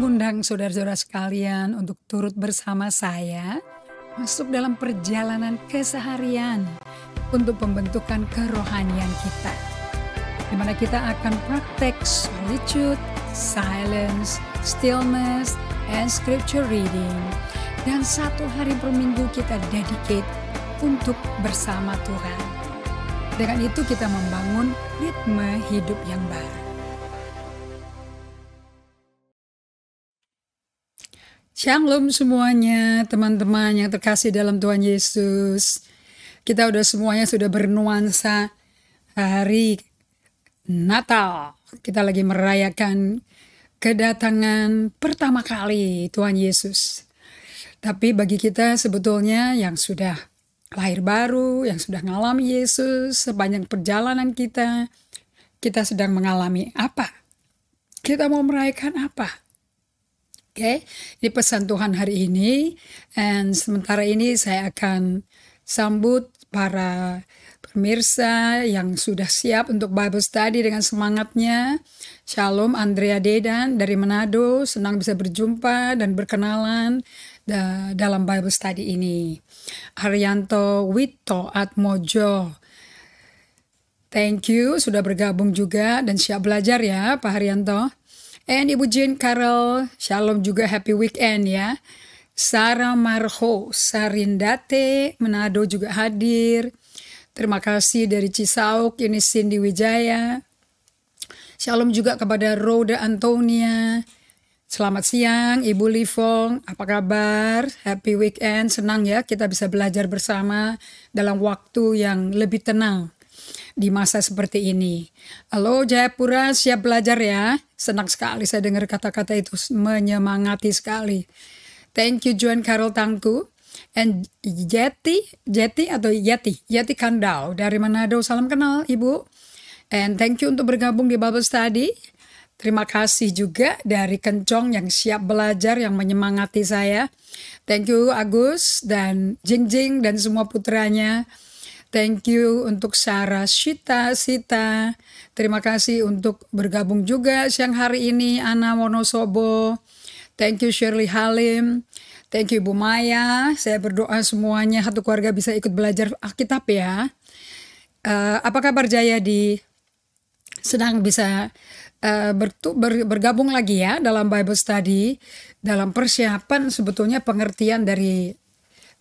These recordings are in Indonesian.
mengundang saudara-saudara sekalian untuk turut bersama saya masuk dalam perjalanan keseharian untuk pembentukan kerohanian kita, di mana kita akan praktek solitude, silence, stillness, and scripture reading. Dan satu hari per minggu kita dedicate untuk bersama Tuhan. Dengan itu kita membangun ritme hidup yang baru. Shalom semuanya, teman-teman yang terkasih dalam Tuhan Yesus. Kita semuanya sudah bernuansa hari Natal. Kita lagi merayakan kedatangan pertama kali Tuhan Yesus. Tapi bagi kita sebetulnya yang sudah lahir baru, yang sudah mengalami Yesus sepanjang perjalanan kita sedang mengalami apa? Kita mau merayakan apa? Oke, ini pesan Tuhan hari ini. Dan sementara ini saya akan sambut para pemirsa yang sudah siap untuk Bible Study dengan semangatnya. Shalom, Andrea Dedan dari Manado. Senang bisa berjumpa dan berkenalan dalam Bible Study ini. Haryanto Wito Atmojo. Thank you, sudah bergabung juga dan siap belajar ya Pak Haryanto. And Ibu Jane Carol, shalom juga, happy weekend ya. Sarah Marho, Sarindate, Manado juga hadir. Terima kasih dari Cisauk, ini Cindy Wijaya. Shalom juga kepada Rhoda Antonia. Selamat siang Ibu Livong, apa kabar? Happy weekend, senang ya kita bisa belajar bersama dalam waktu yang lebih tenang di masa seperti ini. Halo Jayapura, siap belajar ya? Senang sekali saya dengar kata-kata itu, menyemangati sekali. Thank you Joan Carol Tangku. And Yeti Kandau dari Manado, salam kenal Ibu. And thank you untuk bergabung di Bible Study. Terima kasih juga dari Kencong yang siap belajar, yang menyemangati saya. Thank you Agus dan Jingjing dan semua putranya. Thank you untuk Sarah Sita. Terima kasih untuk bergabung juga siang hari ini Ana Wonosobo. Thank you Shirley Halim. Thank you Ibu Maya. Saya berdoa semuanya satu keluarga bisa ikut belajar Alkitab ya. Apa kabar Jayadi? Sedang bisa bergabung lagi ya dalam Bible Study. Dalam persiapan sebetulnya pengertian dari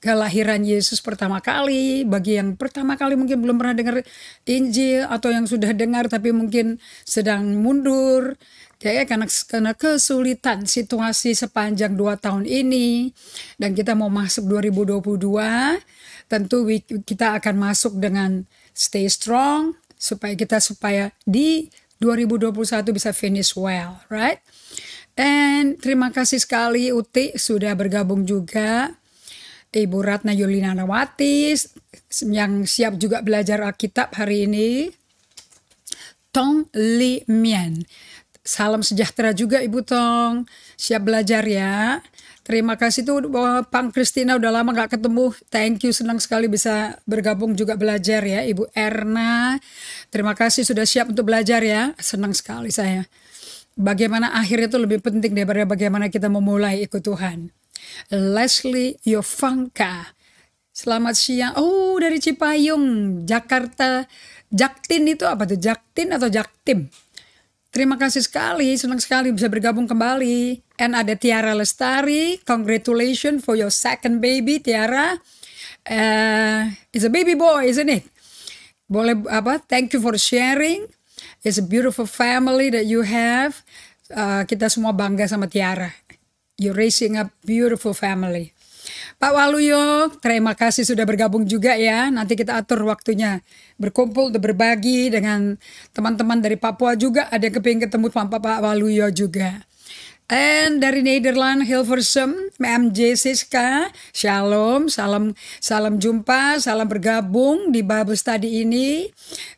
kelahiran Yesus pertama kali. Bagi yang pertama kali mungkin belum pernah dengar Injil, atau yang sudah dengar tapi mungkin sedang mundur ya, karena kesulitan situasi sepanjang 2 tahun ini, dan kita mau masuk 2022. Tentu kita akan masuk dengan stay strong supaya di 2021 bisa finish well, right? And terima kasih sekali Uti sudah bergabung juga. Ibu Ratna Yulina Nawati yang siap juga belajar Alkitab hari ini. Tong Li Mian. Salam sejahtera juga Ibu Tong. Siap belajar ya. Terima kasih tuh Pang Kristina, udah lama gak ketemu. Thank you, senang sekali bisa bergabung juga belajar ya. Ibu Erna. Terima kasih sudah siap untuk belajar ya. Senang sekali saya. Bagaimana akhirnya itu lebih penting daripada bagaimana kita memulai ikut Tuhan. Leslie Yovanka, selamat siang. Oh, dari Cipayung, Jakarta. Jaktin itu apa tuh? Jaktin atau Jaktim? Terima kasih sekali, senang sekali bisa bergabung kembali. And ada Tiara Lestari, congratulations for your second baby Tiara. It's a baby boy, isn't it? Boleh thank you for sharing. It's a beautiful family that you have. Kita semua bangga sama Tiara. You're raising a beautiful family. Pak Waluyo, terima kasih sudah bergabung juga ya. Nanti kita atur waktunya berkumpul, berbagi dengan teman-teman dari Papua juga. Ada yang kepingin ketemu Pak Waluyo juga. And dari Nederland, Hilversum, MJ Siska, shalom, salam jumpa, salam bergabung di Bible Study ini.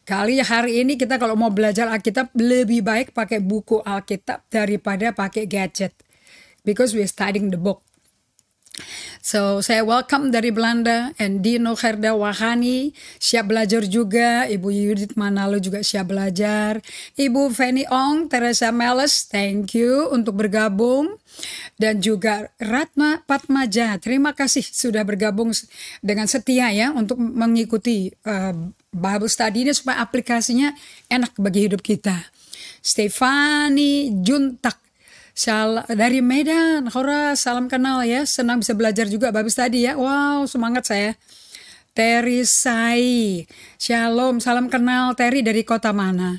Hari ini kita kalau mau belajar Alkitab lebih baik pakai buku Alkitab daripada pakai gadget. Because we're studying the book. So, saya welcome dari Belanda, and Dino Herda Wahani, siap belajar juga. Ibu Yudit Manalo juga siap belajar. Ibu Fanny Ong, Teresa Meles, thank you untuk bergabung. Dan juga Ratna Patmaja, terima kasih sudah bergabung dengan setia ya untuk mengikuti Bible study ini supaya aplikasinya enak bagi hidup kita. Stefani Juntak, dari Medan, Hora, salam kenal ya. Senang bisa belajar juga Bible study ya. Wow, semangat saya. Terry Sai, shalom, salam kenal. Terry dari kota mana?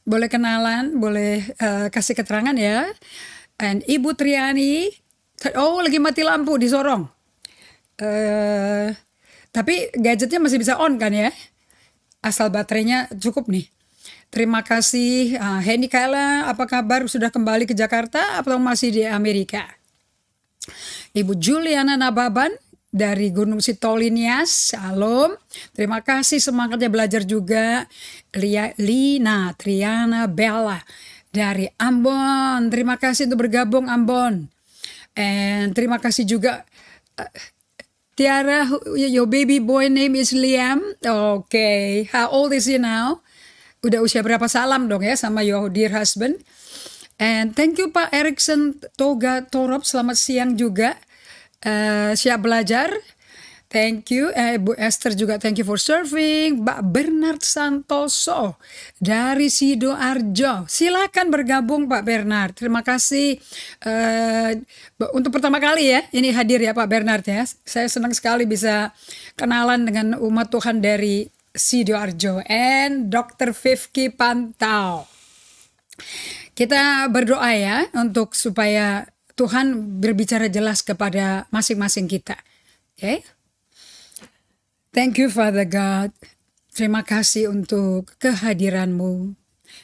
Boleh kenalan, boleh kasih keterangan ya. And Ibu Triani, oh lagi mati lampu di Sorong. Tapi gadgetnya masih bisa on kan ya? Asal baterainya cukup nih. Terima kasih. Henny Kaila, apa kabar? Sudah kembali ke Jakarta atau masih di Amerika? Ibu Juliana Nababan dari Gunung Sitolinias, shalom. Terima kasih, semangatnya belajar juga. Lina, Triana, Bella dari Ambon. Terima kasih untuk bergabung Ambon. And terima kasih juga Tiara, your baby boy name is Liam. Okay, how old is he now? Udah usia berapa? Salam dong ya sama your dear husband. And thank you Pak Erikson Toga Torop, selamat siang juga. Siap belajar. Thank you. Bu Esther juga thank you for serving. Pak Bernard Santoso dari Sidoarjo. Silakan bergabung Pak Bernard. Terima kasih untuk pertama kali ya ini hadir ya Pak Bernard ya. Saya senang sekali bisa kenalan dengan umat Tuhan dari Sidoarjo and Dr. Fifki Pantau. Kita berdoa ya untuk supaya Tuhan berbicara jelas kepada masing-masing kita. Okay? Thank you Father God. Terima kasih untuk kehadiran-Mu.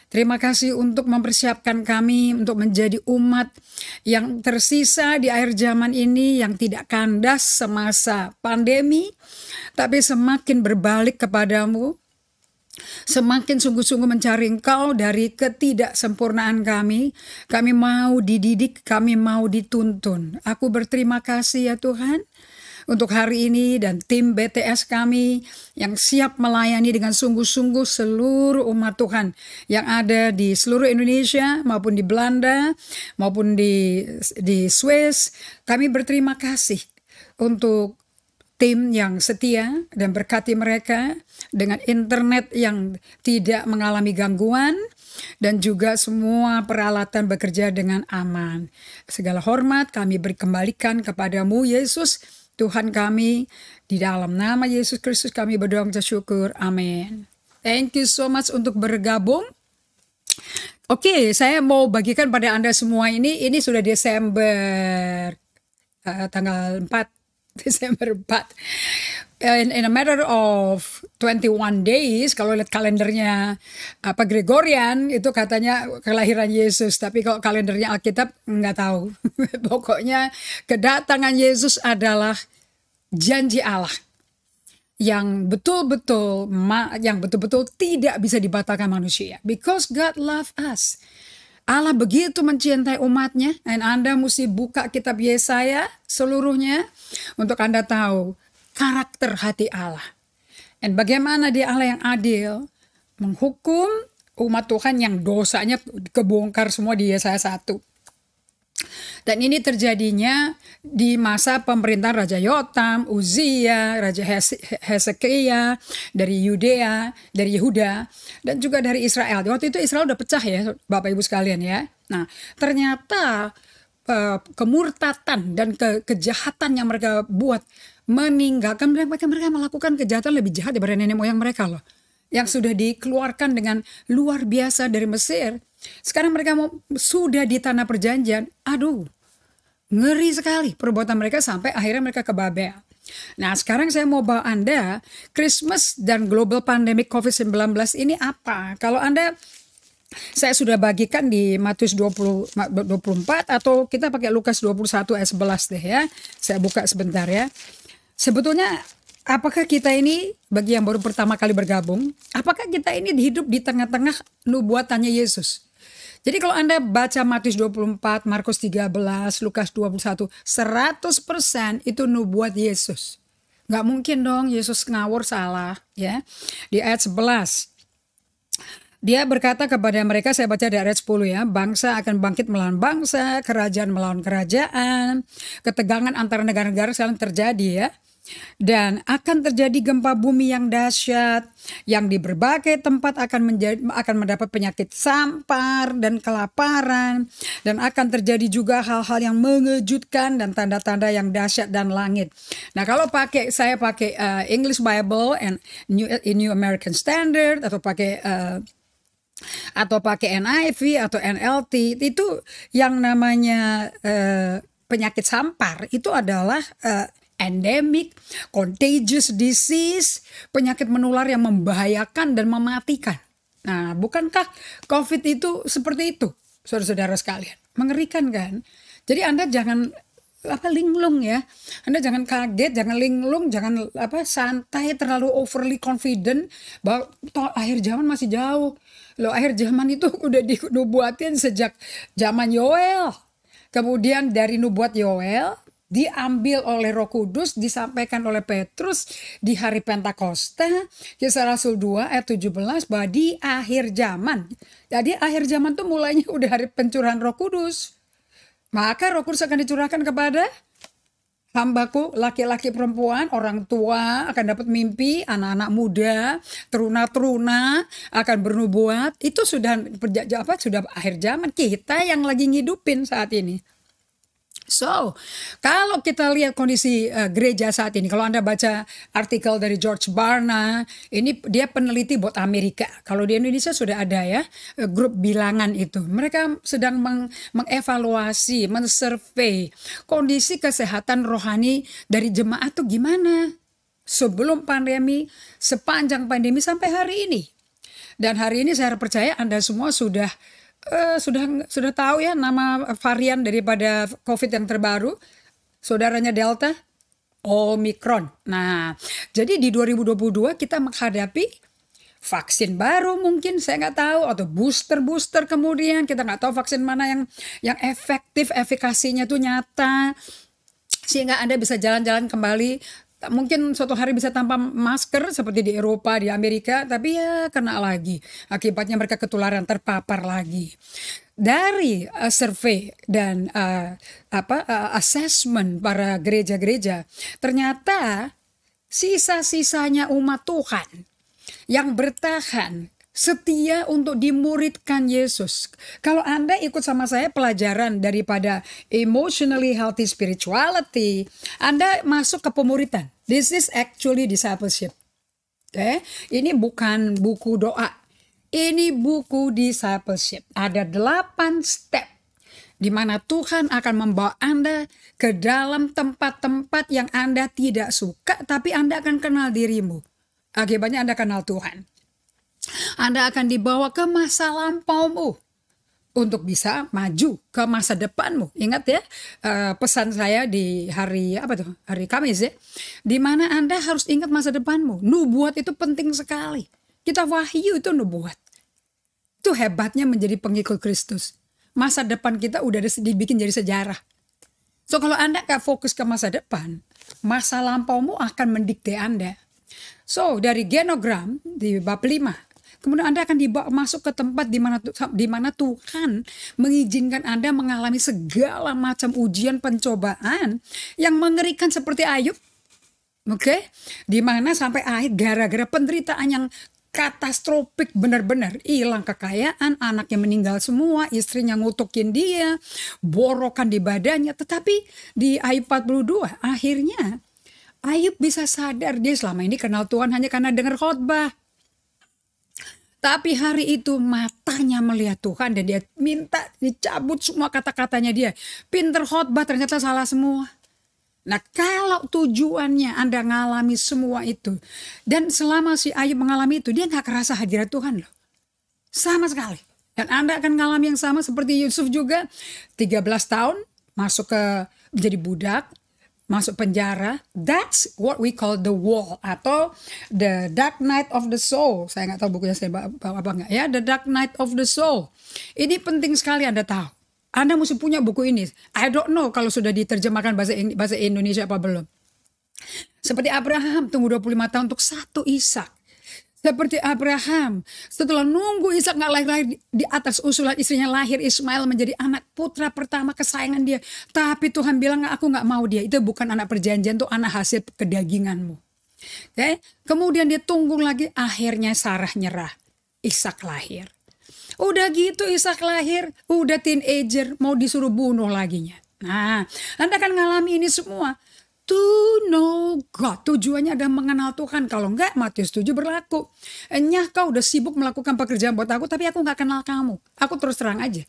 Terima kasih untuk mempersiapkan kami untuk menjadi umat yang tersisa di akhir zaman ini yang tidak kandas semasa pandemi, tapi semakin berbalik kepadamu, semakin sungguh-sungguh mencari Engkau dari ketidaksempurnaan kami. Kami mau dididik, kami mau dituntun. Aku berterima kasih ya Tuhan untuk hari ini dan tim BTS kami yang siap melayani dengan sungguh-sungguh seluruh umat Tuhan yang ada di seluruh Indonesia maupun di Belanda maupun di Swiss. Kami berterima kasih untuk tim yang setia dan berkati mereka dengan internet yang tidak mengalami gangguan dan juga semua peralatan bekerja dengan aman. Segala hormat kami berkembalikan kepadamu Yesus Tuhan kami, di dalam nama Yesus Kristus kami berdoa dan syukur. Amin. Thank you so much untuk bergabung. Oke, saya mau bagikan pada Anda semua ini sudah Desember, tanggal 4, Desember 4. In a matter of 21 days, kalau lihat kalendernya Gregorian, itu katanya kelahiran Yesus. Tapi kalau kalendernya Alkitab, nggak tahu. Pokoknya kedatangan Yesus adalah janji Allah yang betul-betul tidak bisa dibatalkan manusia. Because God love us. Allah begitu mencintai umatnya, dan Anda mesti buka kitab Yesaya seluruhnya untuk Anda tahu karakter hati Allah. Dan bagaimana dia Allah yang adil, menghukum umat Tuhan yang dosanya kebongkar semua di Yesaya 1. Dan ini terjadinya di masa pemerintahan Raja Yotam, Uzia, Raja Hezekia, dari Yudea, dari Yehuda, dan juga dari Israel. Waktu itu Israel udah pecah ya Bapak Ibu sekalian ya. Nah ternyata kemurtatan dan kejahatan yang mereka buat meninggalkan mereka melakukan kejahatan lebih jahat daripada nenek moyang mereka loh, yang sudah dikeluarkan dengan luar biasa dari Mesir. Sekarang mereka sudah di tanah perjanjian. Aduh, ngeri sekali perbuatan mereka sampai akhirnya mereka ke Babel. Nah sekarang saya mau bawa Anda Christmas dan global pandemic COVID-19 ini apa. Kalau Anda, saya sudah bagikan di Matius 24 atau kita pakai Lukas 21 ayat 11 deh ya. Saya buka sebentar ya. Sebetulnya apakah kita ini, bagi yang baru pertama kali bergabung, apakah kita ini hidup di tengah-tengah nubuatannya Yesus? Jadi kalau Anda baca Matius 24, Markus 13, Lukas 21, 100% itu nubuat Yesus. Nggak mungkin dong Yesus ngawur salah. Ya. Di ayat 11. Dia berkata kepada mereka, saya baca dari ayat 10 ya, bangsa akan bangkit melawan bangsa, kerajaan melawan kerajaan, ketegangan antara negara-negara sekarang terjadi ya. Dan akan terjadi gempa bumi yang dahsyat, yang di berbagai tempat akan mendapat penyakit sampar dan kelaparan, dan akan terjadi juga hal-hal yang mengejutkan dan tanda-tanda yang dahsyat dan langit. Nah, kalau saya pakai English Bible and New American Standard atau pakai NIV atau NLT, itu yang namanya penyakit sampar itu adalah endemic, contagious disease, penyakit menular yang membahayakan dan mematikan. Nah, bukankah COVID itu seperti itu, saudara-saudara sekalian? Mengerikan kan? Jadi Anda jangan linglung ya. Anda jangan kaget, jangan linglung, jangan santai, terlalu overly confident bahwa akhir zaman masih jauh. Loh, akhir zaman itu udah dinubuatin sejak zaman Yoel. Kemudian dari nubuat Yoel diambil oleh Roh Kudus, disampaikan oleh Petrus di hari Pentakosta, Kisah Rasul 2 ayat 17 bahwa di akhir zaman. Jadi akhir zaman tuh mulainya udah hari pencurahan Roh Kudus. Maka Roh Kudus akan dicurahkan kepada hambaku, laki-laki perempuan, orang tua akan dapat mimpi, anak-anak muda, teruna-teruna akan bernubuat. Itu sudah akhir zaman, kita yang lagi ngidupin saat ini. So, kalau kita lihat kondisi gereja saat ini, kalau Anda baca artikel dari George Barna, ini dia peneliti buat Amerika. Kalau di Indonesia sudah ada ya, grup bilangan itu. Mereka sedang mengevaluasi, mensurvey kondisi kesehatan rohani dari jemaat itu gimana sebelum pandemi, sepanjang pandemi sampai hari ini. Dan hari ini saya percaya Anda semua sudah tahu ya nama varian daripada COVID yang terbaru, saudaranya Delta, Omicron. Nah, jadi di 2022 kita menghadapi vaksin baru mungkin, saya nggak tahu, atau booster kemudian kita nggak tahu vaksin mana yang efektif, efikasinya tuh nyata, sehingga Anda bisa jalan-jalan kembali. Mungkin suatu hari bisa tanpa masker seperti di Eropa, di Amerika, tapi ya kena lagi. Akibatnya mereka ketularan, terpapar lagi. Dari survei dan assessment para gereja-gereja, ternyata sisa-sisanya umat Tuhan yang bertahan setia untuk dimuridkan Yesus. Kalau Anda ikut sama saya pelajaran daripada emotionally healthy spirituality, Anda masuk ke pemuridan. This is actually discipleship. Okay? Ini bukan buku doa. Ini buku discipleship. Ada 8 step di mana Tuhan akan membawa Anda ke dalam tempat-tempat yang Anda tidak suka, tapi Anda akan kenal dirimu. Akibatnya Anda kenal Tuhan. Anda akan dibawa ke masa lampaumu untuk bisa maju ke masa depanmu. Ingat ya, pesan saya di hari Kamis ya, di mana Anda harus ingat masa depanmu. Nubuat itu penting sekali. Kita wahyu itu nubuat. Itu hebatnya menjadi pengikut Kristus. Masa depan kita udah dibikin jadi sejarah. So kalau Anda gak fokus ke masa depan, masa lampaumu akan mendikte Anda. So dari genogram di bab 5, kemudian Anda akan dibawa masuk ke tempat di mana Tuhan mengizinkan Anda mengalami segala macam ujian pencobaan yang mengerikan seperti Ayub. Oke? Di mana sampai akhir gara-gara penderitaan yang katastrofik, benar-benar hilang kekayaan, anaknya meninggal semua, istrinya ngutukin dia, borokan di badannya. Tetapi di Ayub 42 akhirnya Ayub bisa sadar dia selama ini kenal Tuhan hanya karena dengar khotbah. Tapi hari itu matanya melihat Tuhan dan dia minta dicabut semua kata-katanya dia. Pinter khotbah ternyata salah semua. Nah kalau tujuannya Anda ngalami semua itu. Dan selama si Ayub mengalami itu dia gak kerasa hadirat Tuhan loh. Sama sekali. Dan Anda akan mengalami yang sama seperti Yusuf juga. 13 tahun masuk ke menjadi budak. masuk penjara. That's what we call the wall atau the dark night of the soul. Saya nggak tahu bukunya saya bawa apa nggak ya. The dark night of the soul. Ini penting sekali Anda tahu. Anda mesti punya buku ini. I don't know kalau sudah diterjemahkan bahasa Indonesia apa belum. Seperti Abraham tunggu 25 tahun untuk satu Ishak. Seperti Abraham, setelah nunggu Ishak nggak lahir di atas usulan istrinya, lahir Ismail menjadi anak putra pertama kesayangan dia. Tapi Tuhan bilang, aku nggak mau dia. Itu bukan anak perjanjian, itu anak hasil kedaginganmu. Okay? Kemudian dia tunggu lagi, akhirnya Sarah nyerah. Ishak lahir. Udah gitu Ishak lahir, udah teenager, mau disuruh bunuh laginya. Nah, Anda akan ngalami ini semua. To know God. Tujuannya adalah mengenal Tuhan. Kalau enggak, Matius 7 berlaku. Nyah kau udah sibuk melakukan pekerjaan buat aku, tapi aku enggak kenal kamu. Aku terus terang aja.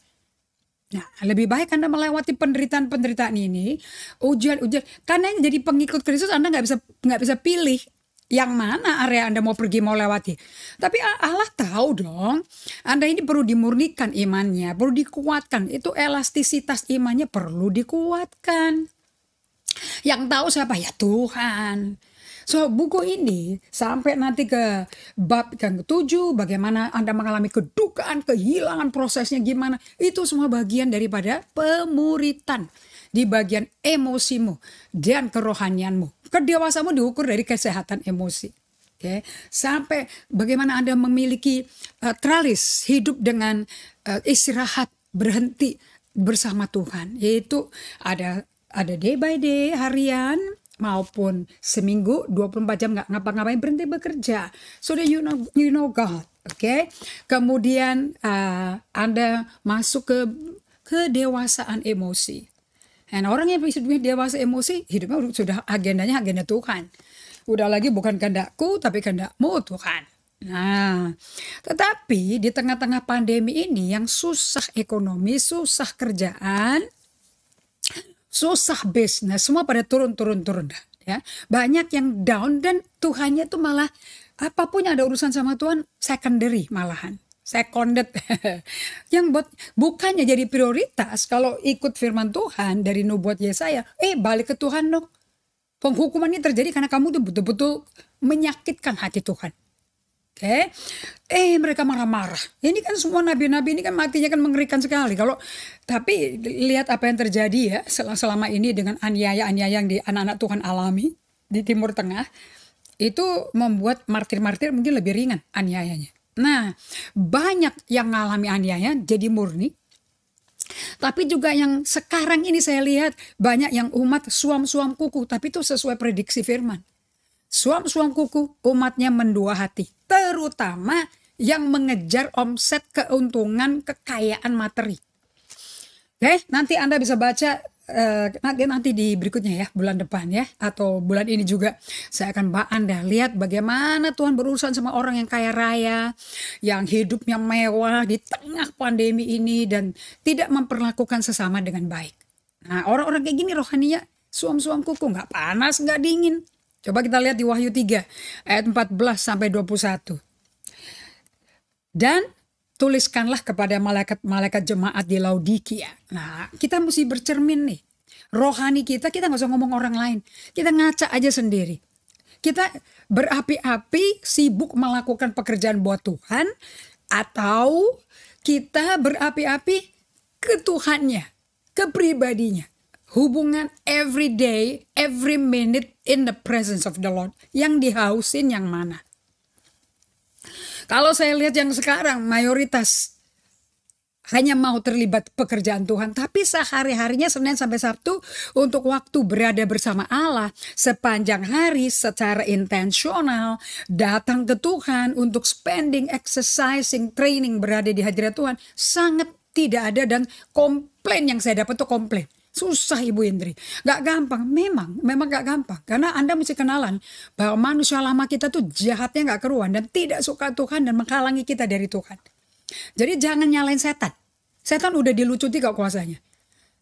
Nah, lebih baik Anda melewati penderitaan-penderitaan ini, ujian-ujian. Karena jadi pengikut Kristus, Anda nggak bisa pilih yang mana area Anda mau pergi, mau lewati. Tapi Allah tahu dong, Anda ini perlu dimurnikan imannya, perlu dikuatkan. Itu elastisitas imannya perlu dikuatkan. Yang tahu siapa? Ya Tuhan. So buku ini sampai nanti ke bab yang ke-7, bagaimana Anda mengalami kedukaan, kehilangan, prosesnya gimana. Itu semua bagian daripada pemuritan. Di bagian emosimu dan kerohanianmu. Kedewasaanmu diukur dari kesehatan emosi. Okay. Sampai bagaimana Anda memiliki tralis hidup dengan istirahat, berhenti bersama Tuhan. Yaitu ada day by day, harian, maupun seminggu 24 jam nggak ngapa-ngapain, berhenti bekerja. So that you know God. Okay? Kemudian Anda masuk ke kedewasaan emosi. Dan orang yang hidupnya dewasa emosi, hidupnya sudah agendanya agenda Tuhan. Udah lagi bukan kehendakku, tapi kehendakmu Tuhan. Nah, tetapi di tengah-tengah pandemi ini yang susah ekonomi, susah kerjaan, susah bisnis, semua pada turun ya. Banyak yang down dan Tuhannya tuh malah apapun yang ada urusan sama Tuhan secondary malahan. Seconded. Yang bukannya jadi prioritas kalau ikut firman Tuhan dari nubuat Yesaya, balik ke Tuhan dong. Penghukuman ini terjadi karena kamu tuh betul-betul menyakitkan hati Tuhan. Oke, mereka marah-marah. Ini kan semua nabi-nabi ini kan matinya kan mengerikan sekali. Tapi lihat apa yang terjadi ya selama ini dengan aniaya-aniaya yang di anak-anak Tuhan alami di Timur Tengah, itu membuat martir-martir mungkin lebih ringan aniayanya. Nah, banyak yang mengalami aniaya jadi murni. Tapi juga yang sekarang ini saya lihat banyak yang umat suam-suam kuku, tapi itu sesuai prediksi firman. Suam-suam kuku, umatnya mendua hati. Terutama yang mengejar omset, keuntungan, kekayaan materi. Oke, nanti Anda bisa baca nanti di berikutnya ya, bulan depan ya, atau bulan ini juga. Saya akan Anda lihat bagaimana Tuhan berurusan sama orang yang kaya raya, yang hidupnya mewah di tengah pandemi ini dan tidak memperlakukan sesama dengan baik. Nah, orang-orang kayak gini rohaninya suam-suam kuku, nggak panas, nggak dingin. Coba kita lihat di Wahyu 3 ayat 14 sampai 21. Dan tuliskanlah kepada malaikat-malaikat jemaat di Laodikia. Nah, kita mesti bercermin nih. Rohani kita nggak usah ngomong orang lain. Kita ngaca aja sendiri. Kita berapi-api sibuk melakukan pekerjaan buat Tuhan. Atau kita berapi-api ke Tuhannya, ke pribadinya. Hubungan every day, every minute in the presence of the Lord. Yang dihausin yang mana? Kalau saya lihat yang sekarang mayoritas hanya mau terlibat pekerjaan Tuhan. Tapi sehari-harinya Senin sampai Sabtu untuk waktu berada bersama Allah. Sepanjang hari secara intensional datang ke Tuhan untuk spending, exercising, training berada di hadirat Tuhan. Sangat tidak ada dan komplain yang saya dapat tuh komplain. Susah Ibu Indri, gak gampang, memang gak gampang. Karena Anda mesti kenalan bahwa manusia lama kita tuh jahatnya gak keruan dan tidak suka Tuhan dan menghalangi kita dari Tuhan. Jadi jangan nyalain setan. Setan udah dilucuti kok kuasanya.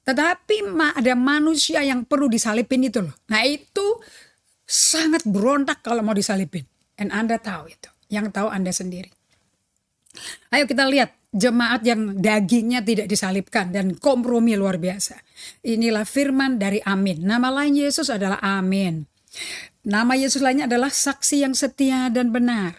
Tetapi ada manusia yang perlu disalipin itu loh. Nah itu sangat berontak kalau mau disalipin. Dan Anda tahu itu, yang tahu Anda sendiri. Ayo kita lihat jemaat yang dagingnya tidak disalibkan dan kompromi luar biasa. Inilah firman dari Amin. Nama lain Yesus adalah Amin. Nama Yesus lainnya adalah saksi yang setia dan benar.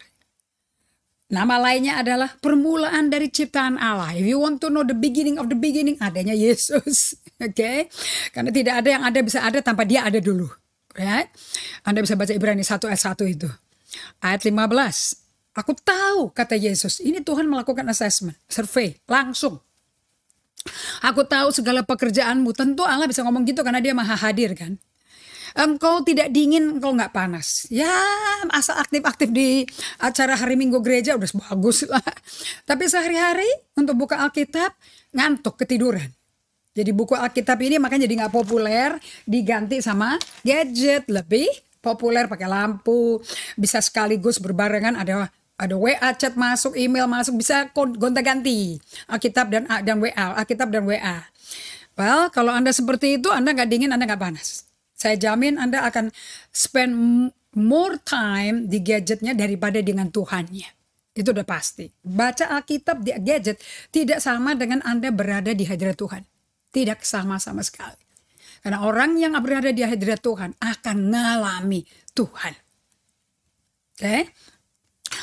Nama lainnya adalah permulaan dari ciptaan Allah. If you want to know the beginning of the beginning, adanya Yesus. Oke? Karena tidak ada yang ada bisa ada tanpa dia ada dulu. Right? Anda bisa baca Ibrani 1 ayat 1 itu. Ayat 15. Aku tahu, kata Yesus. Ini Tuhan melakukan assessment, survey, langsung. Aku tahu segala pekerjaanmu. Tentu Allah bisa ngomong gitu karena dia maha hadir kan. Engkau tidak dingin, engkau nggak panas. Ya, asal aktif-aktif di acara hari Minggu gereja udah bagus lah. Tapi sehari-hari untuk buka Alkitab ngantuk, ketiduran. Jadi buku Alkitab ini makanya jadi nggak populer, diganti sama gadget, lebih populer pakai lampu, bisa sekaligus berbarengan ada WA chat masuk, email masuk, bisa gonta-ganti Alkitab dan WA, Alkitab dan WA. Well, kalau Anda seperti itu, Anda nggak dingin, Anda nggak panas. Saya jamin Anda akan spend more time di gadgetnya daripada dengan Tuhannya. Itu udah pasti. Baca Alkitab di gadget tidak sama dengan Anda berada di hadirat Tuhan. Tidak sama-sama sekali. Karena orang yang berada di hadirat Tuhan akan mengalami Tuhan. Oke?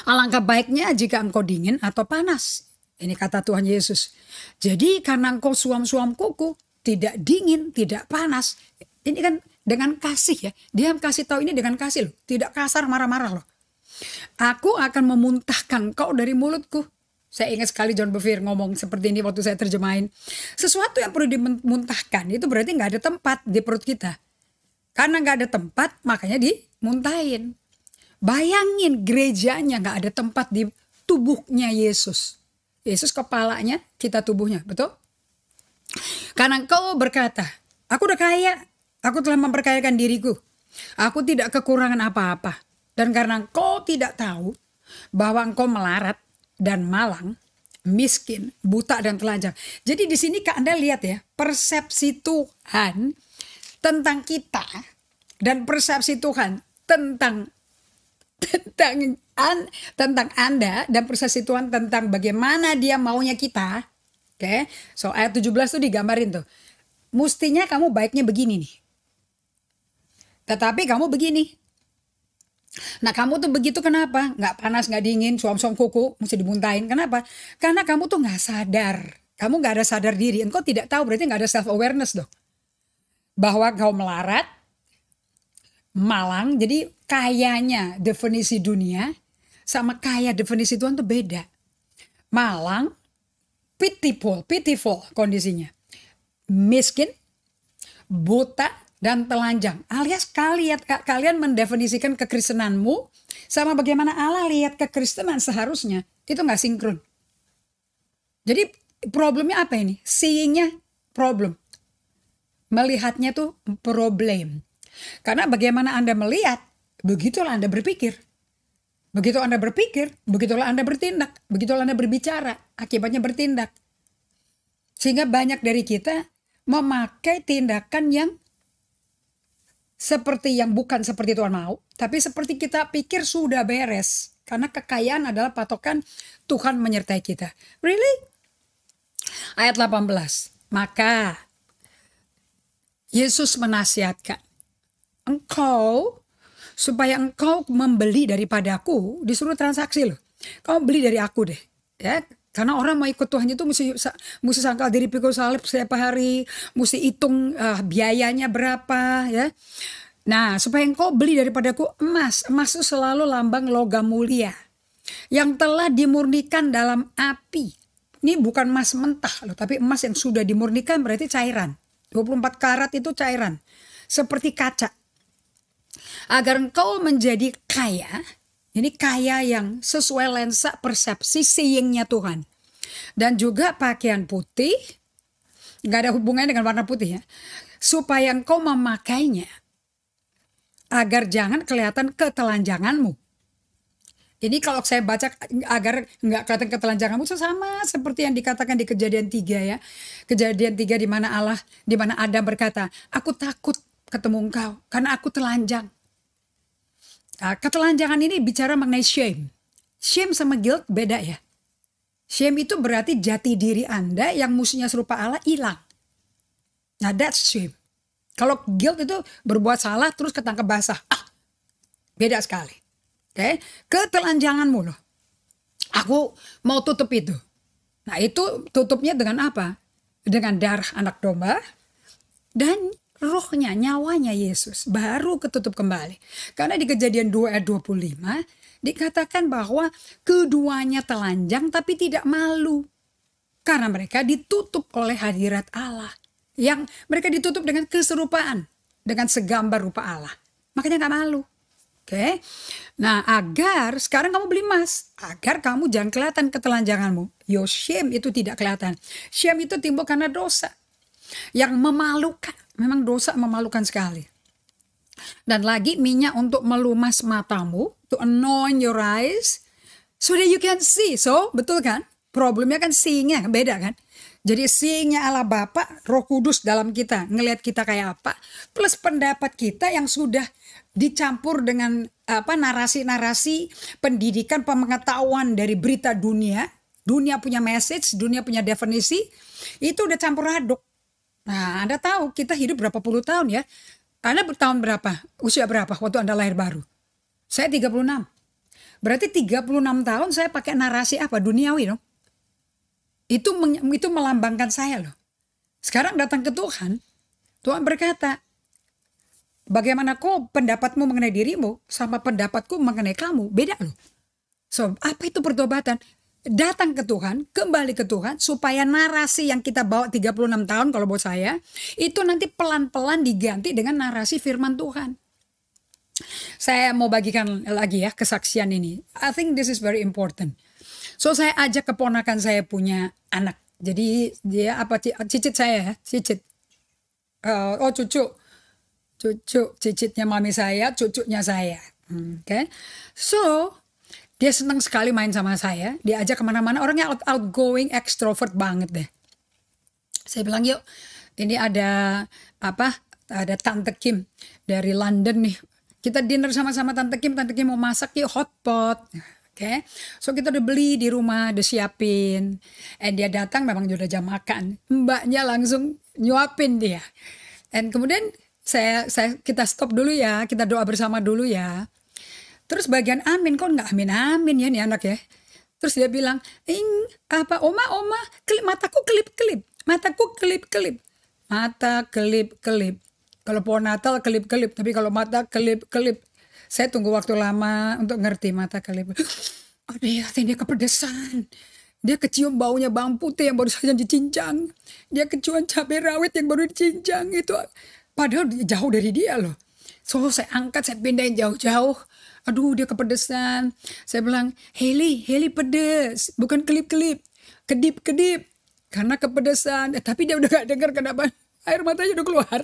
Alangkah baiknya jika engkau dingin atau panas. Ini kata Tuhan Yesus. Jadi karena engkau suam-suam kuku, tidak dingin, tidak panas. Ini kan dengan kasih ya. Dia kasih tahu ini dengan kasih loh. Tidak kasar marah-marah loh. Aku akan memuntahkan kau dari mulutku. Saya ingat sekali John Bevere ngomong seperti ini waktu saya terjemahin. Sesuatu yang perlu dimuntahkan itu berarti gak ada tempat di perut kita. Karena gak ada tempat makanya dimuntahin. Bayangin gerejanya gak ada tempat di tubuhnya Yesus. Yesus kepalanya, kita tubuhnya, betul? Karena engkau berkata, aku udah kaya. Aku telah memperkayakan diriku. Aku tidak kekurangan apa-apa. Dan karena engkau tidak tahu bahwa engkau melarat dan malang, miskin, buta dan telanjang. Jadi di sini Anda lihat ya, persepsi Tuhan tentang kita dan persepsi Tuhan tentang Anda dan persepsi Tuhan tentang bagaimana dia maunya kita. Oke. So ayat 17 tuh digambarin tuh. Mestinya kamu baiknya begini nih. Tetapi kamu begini. Nah kamu tuh begitu kenapa? Gak panas, gak dingin, suam-suam kuku, mesti dimuntahin. Kenapa? Karena kamu tuh gak sadar. Kamu gak ada sadar diri. Engkau tidak tahu berarti gak ada self-awareness dong. Bahwa kau melarat, malang, jadi kayanya definisi dunia sama kaya definisi Tuhan tuh beda. Malang, pitiful kondisinya. Miskin, buta, dan telanjang. Alias kalian mendefinisikan kekristenanmu sama bagaimana Allah lihat kekristenan seharusnya. Itu gak sinkron. Jadi problemnya apa ini? Seeingnya problem. Melihatnya tuh problem. Karena bagaimana Anda melihat, begitulah Anda berpikir. Begitu Anda berpikir, begitulah Anda bertindak. Begitulah Anda berbicara, akibatnya bertindak. Sehingga banyak dari kita memakai tindakan yang seperti yang bukan seperti Tuhan mau, tapi seperti kita pikir sudah beres. Karena kekayaan adalah patokan Tuhan menyertai kita. Really? Ayat 18. Maka Yesus menasihatkan engkau supaya engkau membeli daripadaku, disuruh transaksi loh. Kau beli dari aku deh. Ya, karena orang mau ikut Tuhan itu mesti sangkal diri pikul salib setiap hari, mesti hitung biayanya berapa ya. Nah, supaya engkau beli daripadaku emas. Emas itu selalu lambang logam mulia yang telah dimurnikan dalam api. Ini bukan emas mentah loh, tapi emas yang sudah dimurnikan berarti cairan. 24 karat itu cairan. Seperti kaca. Agar engkau menjadi kaya. Ini kaya yang sesuai lensa persepsi seeingnya Tuhan. Dan juga pakaian putih. Gak ada hubungannya dengan warna putih ya. Supaya engkau memakainya. Agar jangan kelihatan ketelanjanganmu. Ini kalau saya baca agar nggak kelihatan ketelanjanganmu itu sama seperti yang dikatakan di Kejadian 3 ya. Kejadian 3 di mana Adam berkata, aku takut ketemu engkau karena aku telanjang. Nah, ketelanjangan ini bicara mengenai shame. Shame sama guilt beda ya. Shame itu berarti jati diri Anda yang musuhnya serupa Allah hilang. Nah, that's shame. Kalau guilt itu berbuat salah terus ketangkep basah. Beda sekali. Oke, ketelanjanganmu loh. Aku mau tutup itu. Nah, itu tutupnya dengan apa? Dengan darah anak domba dan rohnya, nyawanya Yesus baru ketutup kembali. Karena di Kejadian 2 ayat 25 dikatakan bahwa keduanya telanjang tapi tidak malu. Karena mereka ditutup oleh hadirat Allah. Yang mereka ditutup dengan keserupaan. Dengan segambar rupa Allah. Makanya gak malu. Oke. Nah, agar sekarang kamu beli emas. Agar kamu jangan kelihatan ketelanjanganmu. Your shame itu tidak kelihatan. Shame itu timbul karena dosa. Yang memalukan. Memang dosa memalukan sekali. Dan lagi minyak untuk melumas matamu. To anoint your eyes. So that you can see. So, betul kan? Problemnya kan seeing-nya beda kan? Jadi seeing-nya Allah Bapa, Roh Kudus dalam kita, ngelihat kita kayak apa, plus pendapat kita yang sudah dicampur dengan narasi-narasi pendidikan pengetahuan dari berita dunia. Dunia punya message, dunia punya definisi, itu udah campur aduk. Nah, Anda tahu kita hidup berapa puluh tahun ya? Anda bertahun berapa? Usia berapa waktu Anda lahir baru? Saya 36. Berarti 36 tahun saya pakai narasi apa? Duniawi dong. Itu melambangkan saya loh. Sekarang datang ke Tuhan, Tuhan berkata, bagaimana kau pendapatmu mengenai dirimu sama pendapatku mengenai kamu, beda loh. So, apa itu pertobatan? Datang ke Tuhan, kembali ke Tuhan, supaya narasi yang kita bawa 36 tahun kalau buat saya, itu nanti pelan-pelan diganti dengan narasi firman Tuhan. Saya mau bagikan lagi ya kesaksian ini. I think this is very important. So saya ajak keponakan saya punya anak. Jadi dia cicit saya ya, cicit. Cucu, cicitnya mami saya, cucunya saya. Okay. So dia senang sekali main sama saya. Dia ajak kemana-mana. Orangnya outgoing, extrovert banget deh. Saya bilang yuk, ini ada Tante Kim dari London nih. Kita dinner sama-sama Tante Kim mau masak yuk hotpot. Oke, so kita udah beli di rumah, udah siapin. Dia datang memang udah jam makan. Mbaknya langsung nyuapin dia. Dan kemudian kita stop dulu ya, kita doa bersama dulu ya. Terus bagian amin, kok nggak amin ya nih anak ya. Terus dia bilang, oma, mataku kelip-kelip. Mata kelip-kelip. Kalau pohon Natal kelip-kelip, tapi kalau mata kelip-kelip. Saya tunggu waktu lama untuk ngerti mata kelip. Dia kepedesan. Dia kecium baunya bawang putih yang baru saja dicincang. Dia kecium cabai rawit yang baru dicincang. Itu padahal jauh dari dia loh. So saya angkat, saya pindahin jauh-jauh. Aduh dia kepedesan. Saya bilang, Heli pedes. Bukan kelip-kelip. Kedip-kedip. Karena kepedesan. Tapi dia udah gak dengar kenapa. Air matanya udah keluar.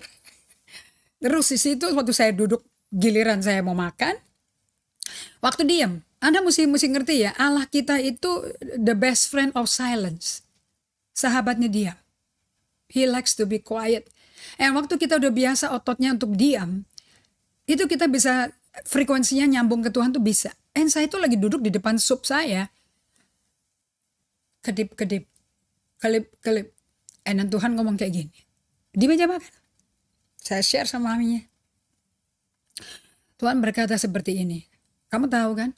Terus di situ waktu saya duduk, giliran saya mau makan, waktu diam, Anda mesti ngerti ya, Allah kita itu the best friend of silence. Sahabatnya diam. He likes to be quiet. Waktu kita udah biasa ototnya untuk diam, itu kita bisa, frekuensinya nyambung ke Tuhan tuh bisa. Saya tuh lagi duduk di depan sup saya. Kedip-kedip. Kelip-kelip. Dan Tuhan ngomong kayak gini. Di meja makan. Saya share sama maminya. Tuhan berkata seperti ini. Kamu tahu kan?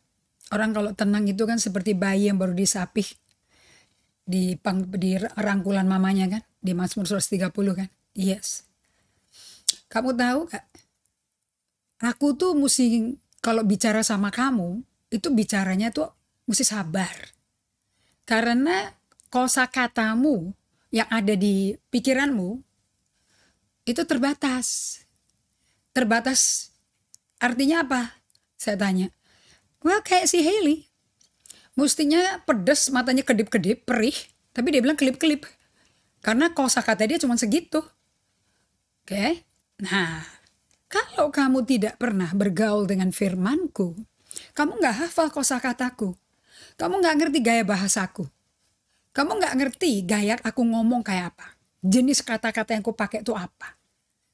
Orang kalau tenang itu kan seperti bayi yang baru disapih. Di rangkulan mamanya kan? Di Mazmur 130 kan? Yes. Kamu tahu gak? Aku tuh mesti, kalau bicara sama kamu, itu bicaranya tuh mesti sabar. Karena kosakatamu yang ada di pikiranmu, itu terbatas. Terbatas artinya apa? Saya tanya. Well, kayak si Haley. Mestinya pedes, matanya kedip-kedip, perih. Tapi dia bilang kelip-kelip. Karena kosakata dia cuma segitu. Oke. Nah, kalau kamu tidak pernah bergaul dengan firmanku, kamu gak hafal kosakataku. Kamu gak ngerti gaya bahasaku. Kamu gak ngerti gaya aku ngomong kayak apa. Jenis kata-kata yang aku pakai itu apa.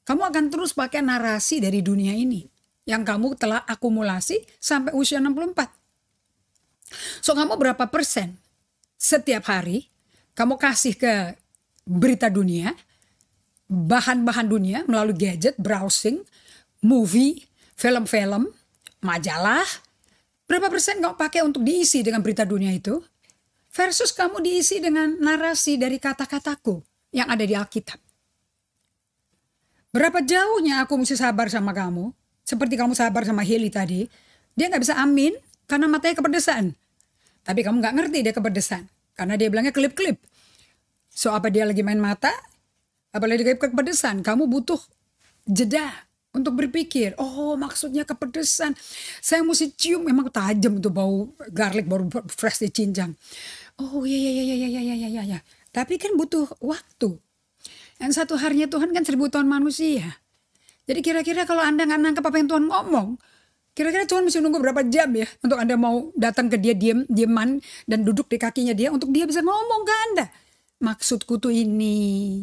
Kamu akan terus pakai narasi dari dunia ini. Yang kamu telah akumulasi sampai usia 64. So kamu berapa persen setiap hari kamu kasih ke berita dunia, bahan-bahan dunia melalui gadget, browsing, movie, film-film, majalah. Berapa persen kamu pakai untuk diisi dengan berita dunia itu? Versus kamu diisi dengan narasi dari kata-kataku yang ada di Alkitab. Berapa jauhnya aku mesti sabar sama kamu? Seperti kamu sabar sama Heli tadi. Dia gak bisa amin karena matanya kepedesan. Tapi kamu gak ngerti dia kepedesan. Karena dia bilangnya klip-klip. So apa dia lagi main mata? Apalagi dia kepedesan. Kamu butuh jeda untuk berpikir. Oh maksudnya kepedesan. Saya mesti cium. Memang tajam tuh bau garlic baru fresh dicincang. Oh ya. Tapi kan butuh waktu. Yang satu harinya Tuhan kan 1000 tahun manusia. Jadi kira-kira kalau Anda gak nangkep apa yang Tuhan ngomong, kira-kira Tuhan mesti nunggu berapa jam ya untuk Anda mau datang ke dia dieman dan duduk di kakinya dia untuk dia bisa ngomong ke Anda. Maksudku tuh ini.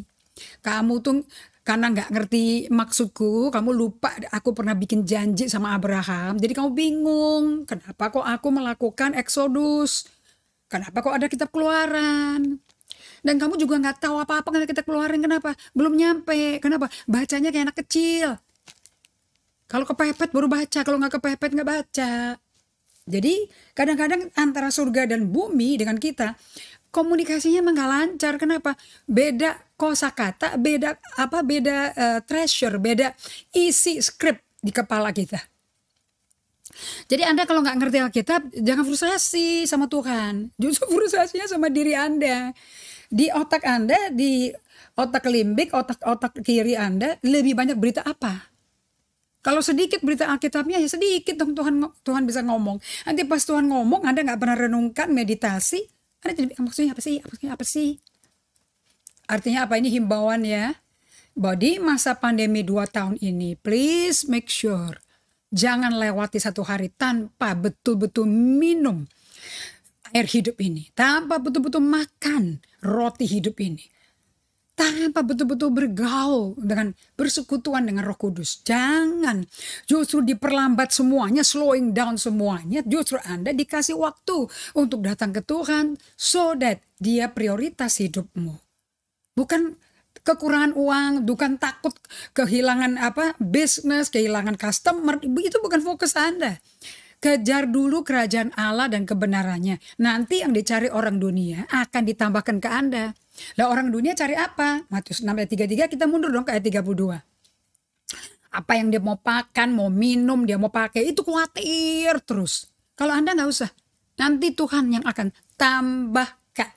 Kamu tuh karena gak ngerti maksudku, kamu lupa aku pernah bikin janji sama Abraham. Jadi kamu bingung, kenapa kok aku melakukan Exodus? Kenapa kok ada kitab Keluaran? Dan kamu juga gak tahu apa-apa karena kitab Keluaran. Kenapa? Belum nyampe. Kenapa? Bacanya kayak anak kecil. Kalau kepepet baru baca, kalau gak kepepet gak baca. Jadi kadang-kadang antara surga dan bumi dengan kita, komunikasinya emang gak lancar. Kenapa? Beda kosakata, beda treasure, beda isi skrip di kepala kita. Jadi Anda kalau nggak ngerti Alkitab, jangan frustasi sama Tuhan. Justru frustasinya sama diri Anda. Di otak Anda, di otak limbik, otak kiri Anda, lebih banyak berita apa? Kalau sedikit berita Alkitabnya, ya sedikit dong Tuhan bisa ngomong. Nanti pas Tuhan ngomong, Anda nggak pernah renungkan, meditasi, Anda jadi maksudnya apa sih? Artinya apa ini himbauan ya? Bahwa di masa pandemi 2 tahun ini, please make sure jangan lewati satu hari tanpa betul-betul minum air hidup ini. Tanpa betul-betul makan roti hidup ini. Tanpa betul-betul bergaul dengan bersekutuan dengan Roh Kudus. Jangan justru diperlambat semuanya, slowing down semuanya. Justru Anda dikasih waktu untuk datang ke Tuhan so that dia prioritas hidupmu. Bukan kekurangan uang, bukan takut kehilangan bisnis, kehilangan customer, itu bukan fokus Anda. Kejar dulu kerajaan Allah dan kebenarannya. Nanti yang dicari orang dunia akan ditambahkan ke Anda. Lah orang dunia cari apa? Matius 6 ayat 33, kita mundur dong ke ayat 32. Apa yang dia mau makan, mau minum, dia mau pakai, itu khawatir terus. Kalau Anda nggak usah. Nanti Tuhan yang akan tambahkan.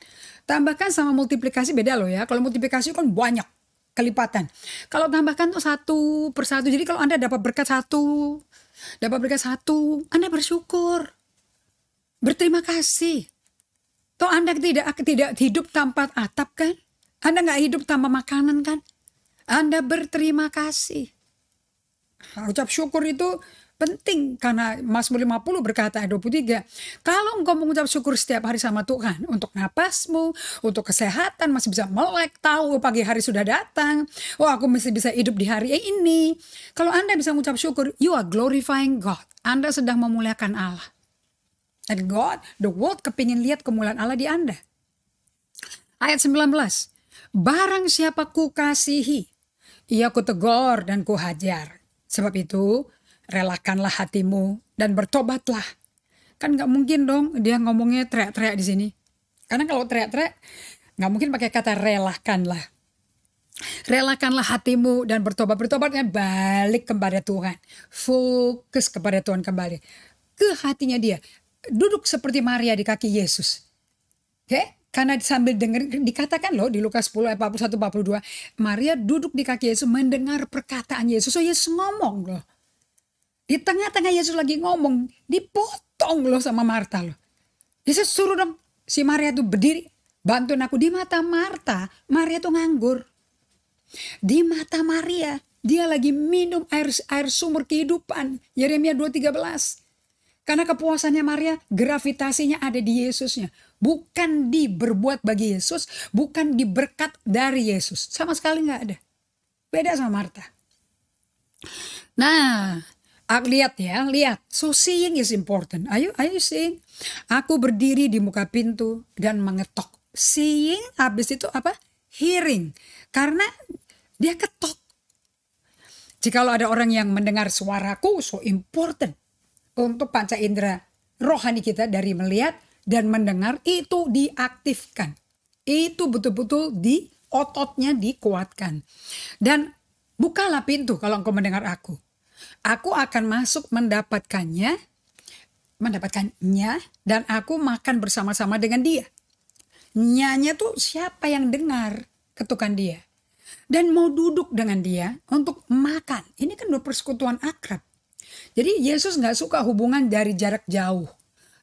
Tambahkan sama multiplikasi beda loh ya. Kalau multiplikasi kan banyak kelipatan. Kalau tambahkan tuh 1 per 1. Jadi kalau Anda dapat berkat 1, Anda bersyukur. Berterima kasih. Toh Anda tidak hidup tanpa atap kan? Anda nggak hidup tanpa makanan kan? Anda berterima kasih. Ucap syukur itu penting karena Mazmur 50 berkata ayat 23, kalau engkau mengucap syukur setiap hari sama Tuhan untuk napasmu, untuk kesehatan, masih bisa melek, tahu pagi hari sudah datang, aku masih bisa hidup di hari ini. Kalau Anda bisa mengucap syukur, you are glorifying God. Anda sedang memuliakan Allah. Dan God, the world kepingin lihat kemuliaan Allah di Anda. Ayat 19, barang siapa ku kasihi, ia ku tegur dan ku hajar. Sebab itu, relakanlah hatimu dan bertobatlah. Kan gak mungkin dong dia ngomongnya teriak-teriak di sini. Karena kalau teriak-teriak gak mungkin pakai kata relakanlah. Relakanlah hatimu dan bertobat. Bertobatnya balik kepada Tuhan. Fokus kepada Tuhan kembali. Ke hatinya dia. Duduk seperti Maria di kaki Yesus. Oke? Karena sambil dengar, dikatakan loh di Lukas 10 ayat 41-42. Maria duduk di kaki Yesus mendengar perkataan Yesus. So Yesus ngomong loh. Di tengah-tengah Yesus lagi ngomong, dipotong loh sama Marta loh. Yesus suruh dong si Maria tuh berdiri, bantuin aku. Di mata Marta, Maria tuh nganggur. Di mata Maria, dia lagi minum air sumur kehidupan. Yeremia 2:13. Karena kepuasannya Maria, gravitasinya ada di Yesusnya. Bukan berbuat bagi Yesus, bukan diberkat dari Yesus. Sama sekali gak ada. Beda sama Marta. Nah, Lihat ya, lihat. So seeing is important. Ayo seeing. Aku berdiri di muka pintu dan mengetok. Seeing, habis itu apa? Hearing. Karena dia ketok. Jikalau ada orang yang mendengar suaraku, so important. Untuk panca indera rohani kita dari melihat dan mendengar itu diaktifkan. Itu betul-betul di ototnya dikuatkan. Dan bukalah pintu kalau engkau mendengar aku. Aku akan masuk mendapatkannya dan aku makan bersama-sama dengan dia. Nyanya tuh siapa yang dengar ketukan dia. Dan mau duduk dengan dia untuk makan. Ini kan udah persekutuan akrab. Jadi Yesus gak suka hubungan dari jarak jauh.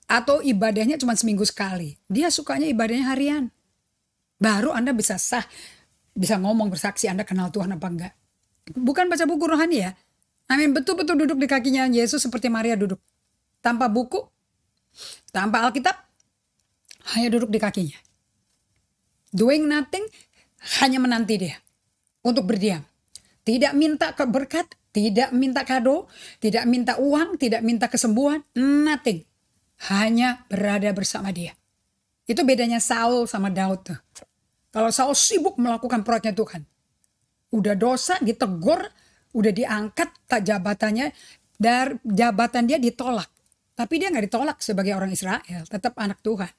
Atau ibadahnya cuma seminggu sekali. Dia sukanya ibadahnya harian. Baru Anda bisa bisa ngomong bersaksi Anda kenal Tuhan apa enggak. Bukan baca buku rohani ya. Amin, betul-betul duduk di kakinya Yesus seperti Maria duduk. Tanpa buku, tanpa Alkitab, hanya duduk di kakinya. Doing nothing, hanya menanti dia untuk berdiam. Tidak minta berkat, tidak minta kado, tidak minta uang, tidak minta kesembuhan, nothing. Hanya berada bersama dia. Itu bedanya Saul sama Daud tuh. Kalau Saul sibuk melakukan proyeknya Tuhan. Udah dosa, ditegur, udah diangkat tak jabatannya, dari jabatan dia ditolak. Tapi dia gak ditolak sebagai orang Israel, tetap anak Tuhan.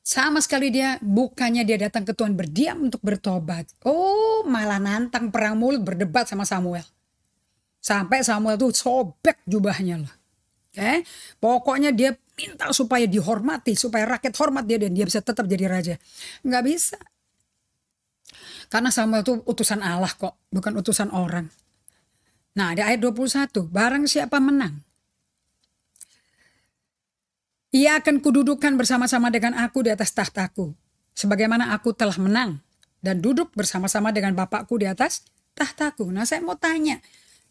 Sama sekali dia bukannya dia datang ke Tuhan berdiam untuk bertobat. Oh, malah nantang perang mulut berdebat sama Samuel. Sampai Samuel tuh sobek jubahnya loh. Pokoknya dia minta supaya dihormati, supaya rakyat hormat dia dan dia bisa tetap jadi raja. Gak bisa. Karena Samuel itu utusan Allah kok, bukan utusan orang. Nah, di ayat 21, barang siapa menang, ia akan kududukan bersama-sama dengan aku di atas tahtaku. Sebagaimana aku telah menang dan duduk bersama-sama dengan Bapakku di atas tahtaku. Nah, saya mau tanya,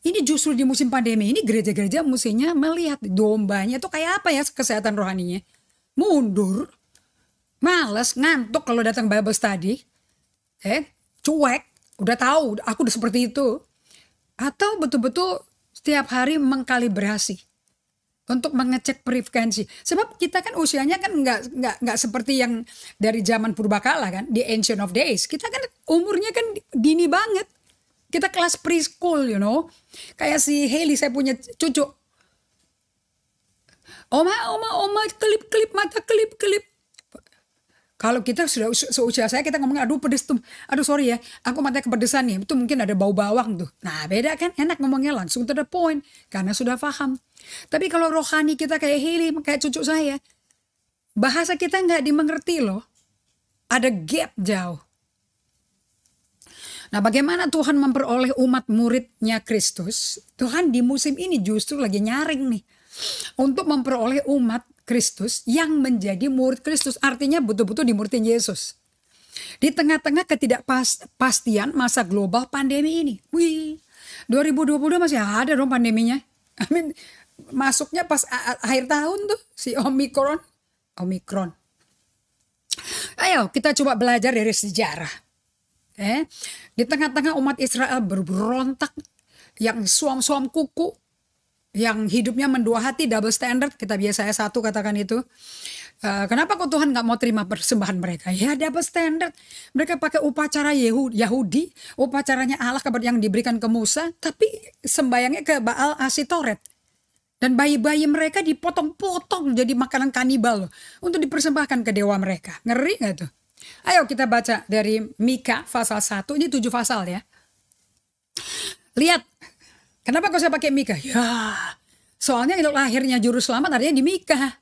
ini justru di musim pandemi ini gereja-gereja mestinya melihat dombanya itu kayak apa ya kesehatan rohaninya. Mundur, males, ngantuk kalau datang Bible study. Cuek, udah tahu aku udah seperti itu. Atau betul-betul setiap hari mengkalibrasi untuk mengecek frekuensi. Sebab kita kan usianya kan nggak seperti yang dari zaman purbakala kan, di ancient of days. Kita kan umurnya kan dini banget. Kita kelas preschool, you know. Kayak si Haley, saya punya cucu. Oma, kelip mata, kelip. Kalau kita sudah seusia saya, kita ngomongin, aduh pedes tuh. Aduh sorry ya, aku matanya kepedesan nih. Itu mungkin ada bau bawang tuh. Nah beda kan, enak ngomongnya langsung to the point. Karena sudah paham. Tapi kalau rohani kita kayak Haley, kayak cucu saya. Bahasa kita nggak dimengerti loh. Ada gap jauh. Nah bagaimana Tuhan memperoleh umat muridnya Kristus? Tuhan di musim ini justru lagi nyaring nih. Untuk memperoleh umat Kristus yang menjadi murid Kristus, artinya betul-betul dimuridin Yesus. Di tengah-tengah ketidakpastian masa global pandemi ini. 2022 masih ada dong pandeminya. Masuknya pas akhir tahun tuh si Omikron. Ayo kita coba belajar dari sejarah. Di tengah-tengah umat Israel berontak, yang suam-suam kuku, yang hidupnya mendua hati, double standard, kitab Yesaya 1 katakan itu. Kenapa kok Tuhan gak mau terima persembahan mereka? Ya double standard. Mereka pakai upacara Yahudi, upacaranya Allah yang diberikan ke Musa, tapi sembayangnya ke Baal Asitoret. Dan bayi-bayi mereka dipotong-potong jadi makanan kanibal loh, untuk dipersembahkan ke dewa mereka. Ngeri gak tuh? Ayo kita baca dari Mika pasal 1, ini 7 pasal ya. Lihat. Kenapa kok saya pakai Mika? Ya, soalnya lahirnya juru selamat artinya di Mika.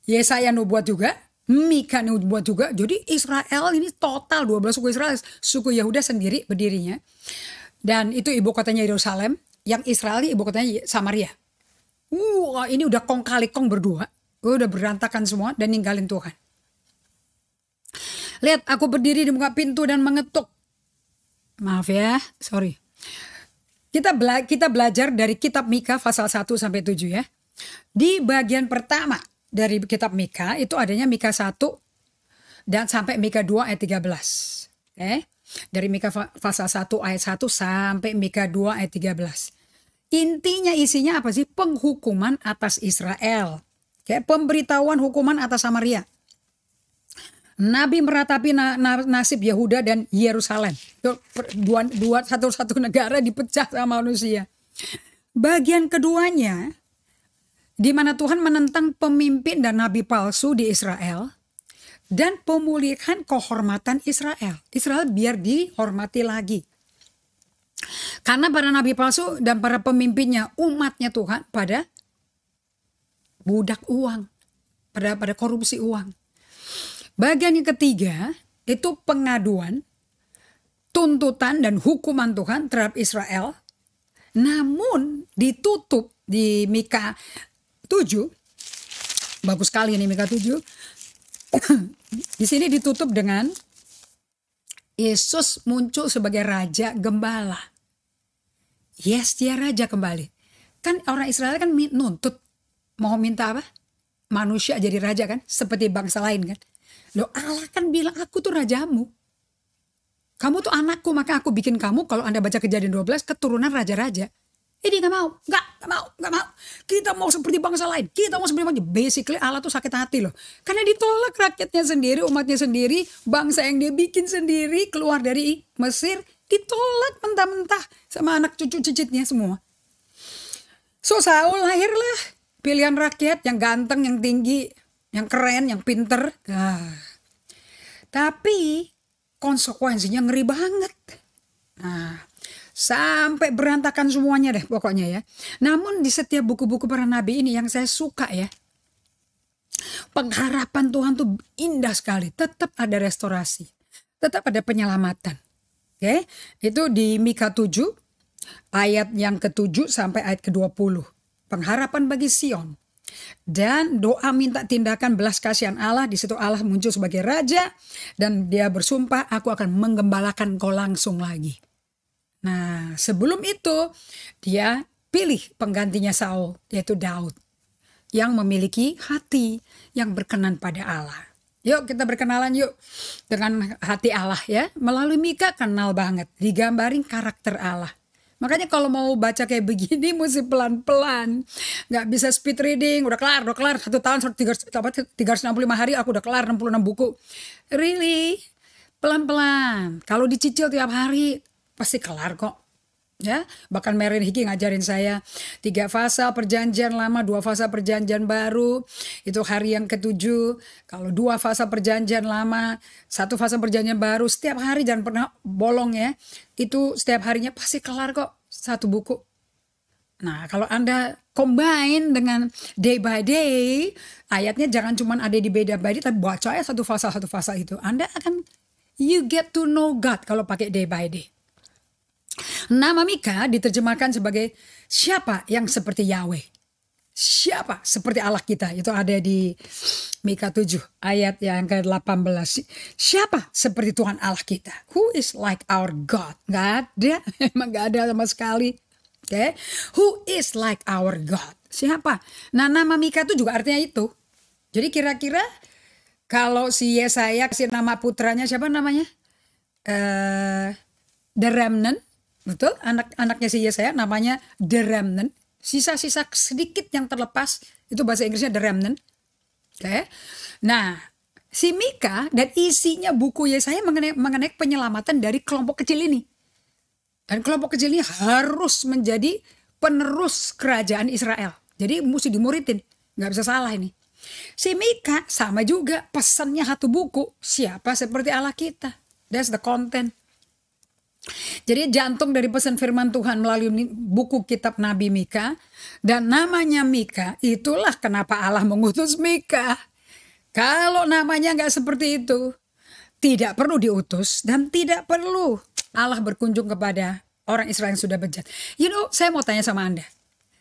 Yesaya nubuat juga, Mika nubuat juga. Jadi Israel ini total 12 suku Israel, suku Yehuda sendiri berdirinya. Dan itu ibu kotanya Yerusalem, yang Israel ini ibu kotanya Samaria. Ini udah kong kali kong berdua, udah berantakan semua dan ninggalin Tuhan. Lihat, aku berdiri di muka pintu dan mengetuk. Maaf ya, sorry. Kita belajar dari kitab Mika pasal 1 sampai 7 ya. Di bagian pertama dari kitab Mika itu adanya Mika 1 dan sampai Mika 2 ayat 13. Dari Mika pasal 1 ayat 1 sampai Mika 2 ayat 13. Intinya isinya apa sih? Penghukuman atas Israel. Kayak pemberitahuan hukuman atas Samaria. Nabi meratapi nasib Yehuda dan Yerusalem. Satu negara dipecah sama manusia. Bagian keduanya, di mana Tuhan menentang pemimpin dan nabi palsu di Israel dan pemulihan kehormatan Israel. Israel biar dihormati lagi. Karena para nabi palsu dan para pemimpinnya, umatnya Tuhan pada budak uang, pada korupsi uang. Bagian yang ketiga itu pengaduan, tuntutan dan hukuman Tuhan terhadap Israel. Namun ditutup di Mika 7. Bagus sekali ini Mika 7. Di sini ditutup dengan Yesus muncul sebagai raja gembala. Yes, dia raja kembali. Kan orang Israel kan nuntut, mau minta apa? Manusia jadi raja kan, seperti bangsa lain kan. Loh, Allah kan bilang, aku tuh rajamu. Kamu tuh anakku, maka aku bikin kamu, kalau Anda baca Kejadian 12, keturunan raja-raja. Dia gak mau, gak mau. Kita mau seperti bangsa lain, kita mau seperti bangsa. Basically Allah tuh sakit hati loh. Karena ditolak rakyatnya sendiri, umatnya sendiri, bangsa yang dia bikin sendiri, keluar dari Mesir, ditolak mentah-mentah sama anak cucu cicitnya semua. So Saul lahirlah, pilihan rakyat yang ganteng, yang tinggi, yang keren, yang pinter. Tapi konsekuensinya ngeri banget. Sampai berantakan semuanya deh pokoknya ya. Namun di setiap buku-buku para nabi ini yang saya suka ya, pengharapan Tuhan tuh indah sekali. Tetap ada restorasi, tetap ada penyelamatan. Oke, itu di Mika 7 ayat yang ke-7 sampai ayat ke-20. Pengharapan bagi Sion. Dan doa minta tindakan belas kasihan Allah. Di situ Allah muncul sebagai raja dan dia bersumpah, aku akan menggembalakan kau langsung lagi. Nah, sebelum itu dia pilih penggantinya Saul, yaitu Daud, yang memiliki hati yang berkenan pada Allah. Yuk kita berkenalan yuk dengan hati Allah ya. Melalui Mika kenal banget, digambarin karakter Allah. Makanya kalau mau baca kayak begini mesti pelan-pelan. Gak bisa speed reading, udah kelar. 1 tahun 365 hari aku udah kelar 66 buku. Really? Pelan-pelan. Kalau dicicil tiap hari pasti kelar kok. Ya, bahkan Mary Hickey ngajarin saya 3 fasa perjanjian lama, 2 fasa perjanjian baru, itu hari yang ke-7. Kalau 2 fasa perjanjian lama, 1 fasa perjanjian baru, setiap hari jangan pernah bolong ya. Itu setiap harinya pasti kelar kok 1 buku. Nah, kalau Anda combine dengan day by day, ayatnya jangan cuma ada di beda by day, tapi baca ya satu fasa itu. Anda akan you get to know God kalau pakai day by day. Nama Mika diterjemahkan sebagai siapa yang seperti Yahweh. Siapa seperti Allah kita. Itu ada di Mika 7 ayat yang ke-18. Siapa seperti Tuhan Allah kita. Who is like our God. Gak ada. Emang gak ada sama sekali. Okay. Who is like our God. Siapa. Nah nama Mika itu juga artinya itu. Jadi kira-kira kalau si Yesaya kasih nama putranya siapa namanya. The Remnant. Betul, anaknya si Yesaya namanya The Remnant. Sisa-sisa sedikit yang terlepas, itu bahasa Inggrisnya The Remnant. Oke. Nah, si Mika dan isinya buku Yesaya mengenai penyelamatan dari kelompok kecil ini. Dan kelompok kecil ini harus menjadi penerus kerajaan Israel. Jadi mesti dimuridin, nggak bisa salah ini. Si Mika sama juga pesannya satu buku, siapa seperti Allah kita. That's the content. Jadi jantung dari pesan firman Tuhan melalui buku kitab Nabi Mika. Dan namanya Mika, itulah kenapa Allah mengutus Mika. Kalau namanya gak seperti itu, tidak perlu diutus dan tidak perlu Allah berkunjung kepada orang Israel yang sudah bejat. You know, saya mau tanya sama Anda.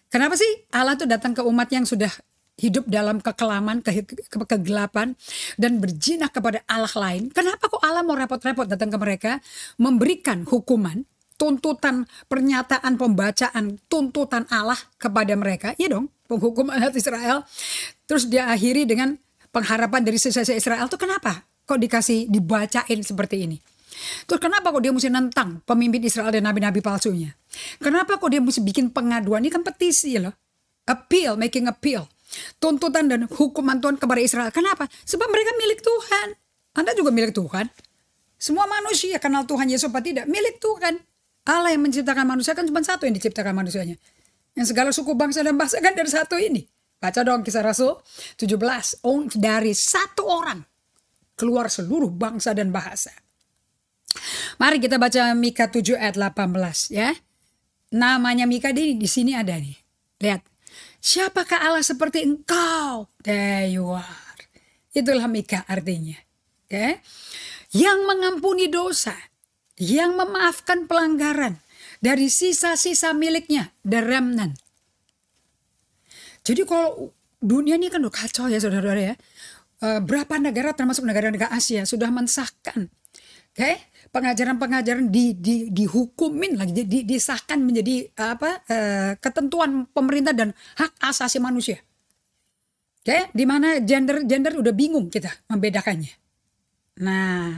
Kenapa sih Allah tuh datang ke umat yang sudah hidup dalam kekelaman, kegelapan, dan berjinah kepada Allah lain? Kenapa kok Allah mau repot-repot datang ke mereka, memberikan hukuman, tuntutan, pernyataan, pembacaan, tuntutan Allah kepada mereka? Iya dong, penghukuman umat Israel. Terus dia akhiri dengan pengharapan dari sisa-sisa Israel. Tuh kenapa kok dibacain seperti ini? Terus kenapa kok dia mesti nentang pemimpin Israel dan nabi-nabi palsunya? Kenapa kok dia mesti bikin pengaduan? Ini kan petisi loh. Appeal, making appeal. Tuntutan dan hukuman Tuhan kepada Israel. Kenapa? Sebab mereka milik Tuhan. Anda juga milik Tuhan. Semua manusia kenal Tuhan Yesus apa tidak? Milik Tuhan. Allah yang menciptakan manusia kan cuma satu yang diciptakan manusianya. Yang segala suku bangsa dan bahasa kan dari satu ini. Baca dong Kisah Rasul 17. Dari satu orang keluar seluruh bangsa dan bahasa. Mari kita baca Mika 7 ayat 18 ya. Namanya Mika di sini ada nih. Lihat. Siapakah Allah seperti engkau? There you are. Itulah Mika artinya. Okay? Yang mengampuni dosa. Yang memaafkan pelanggaran. Dari sisa-sisa miliknya. The remnant. Jadi kalau dunia ini kan udah kacau ya saudara-saudara ya. Berapa negara termasuk negara-negara Asia sudah mensahkan. Okay? Pengajaran-pengajaran dihukumin lagi, disahkan menjadi ketentuan pemerintah dan hak asasi manusia. Oke, di mana gender udah bingung kita membedakannya. Nah,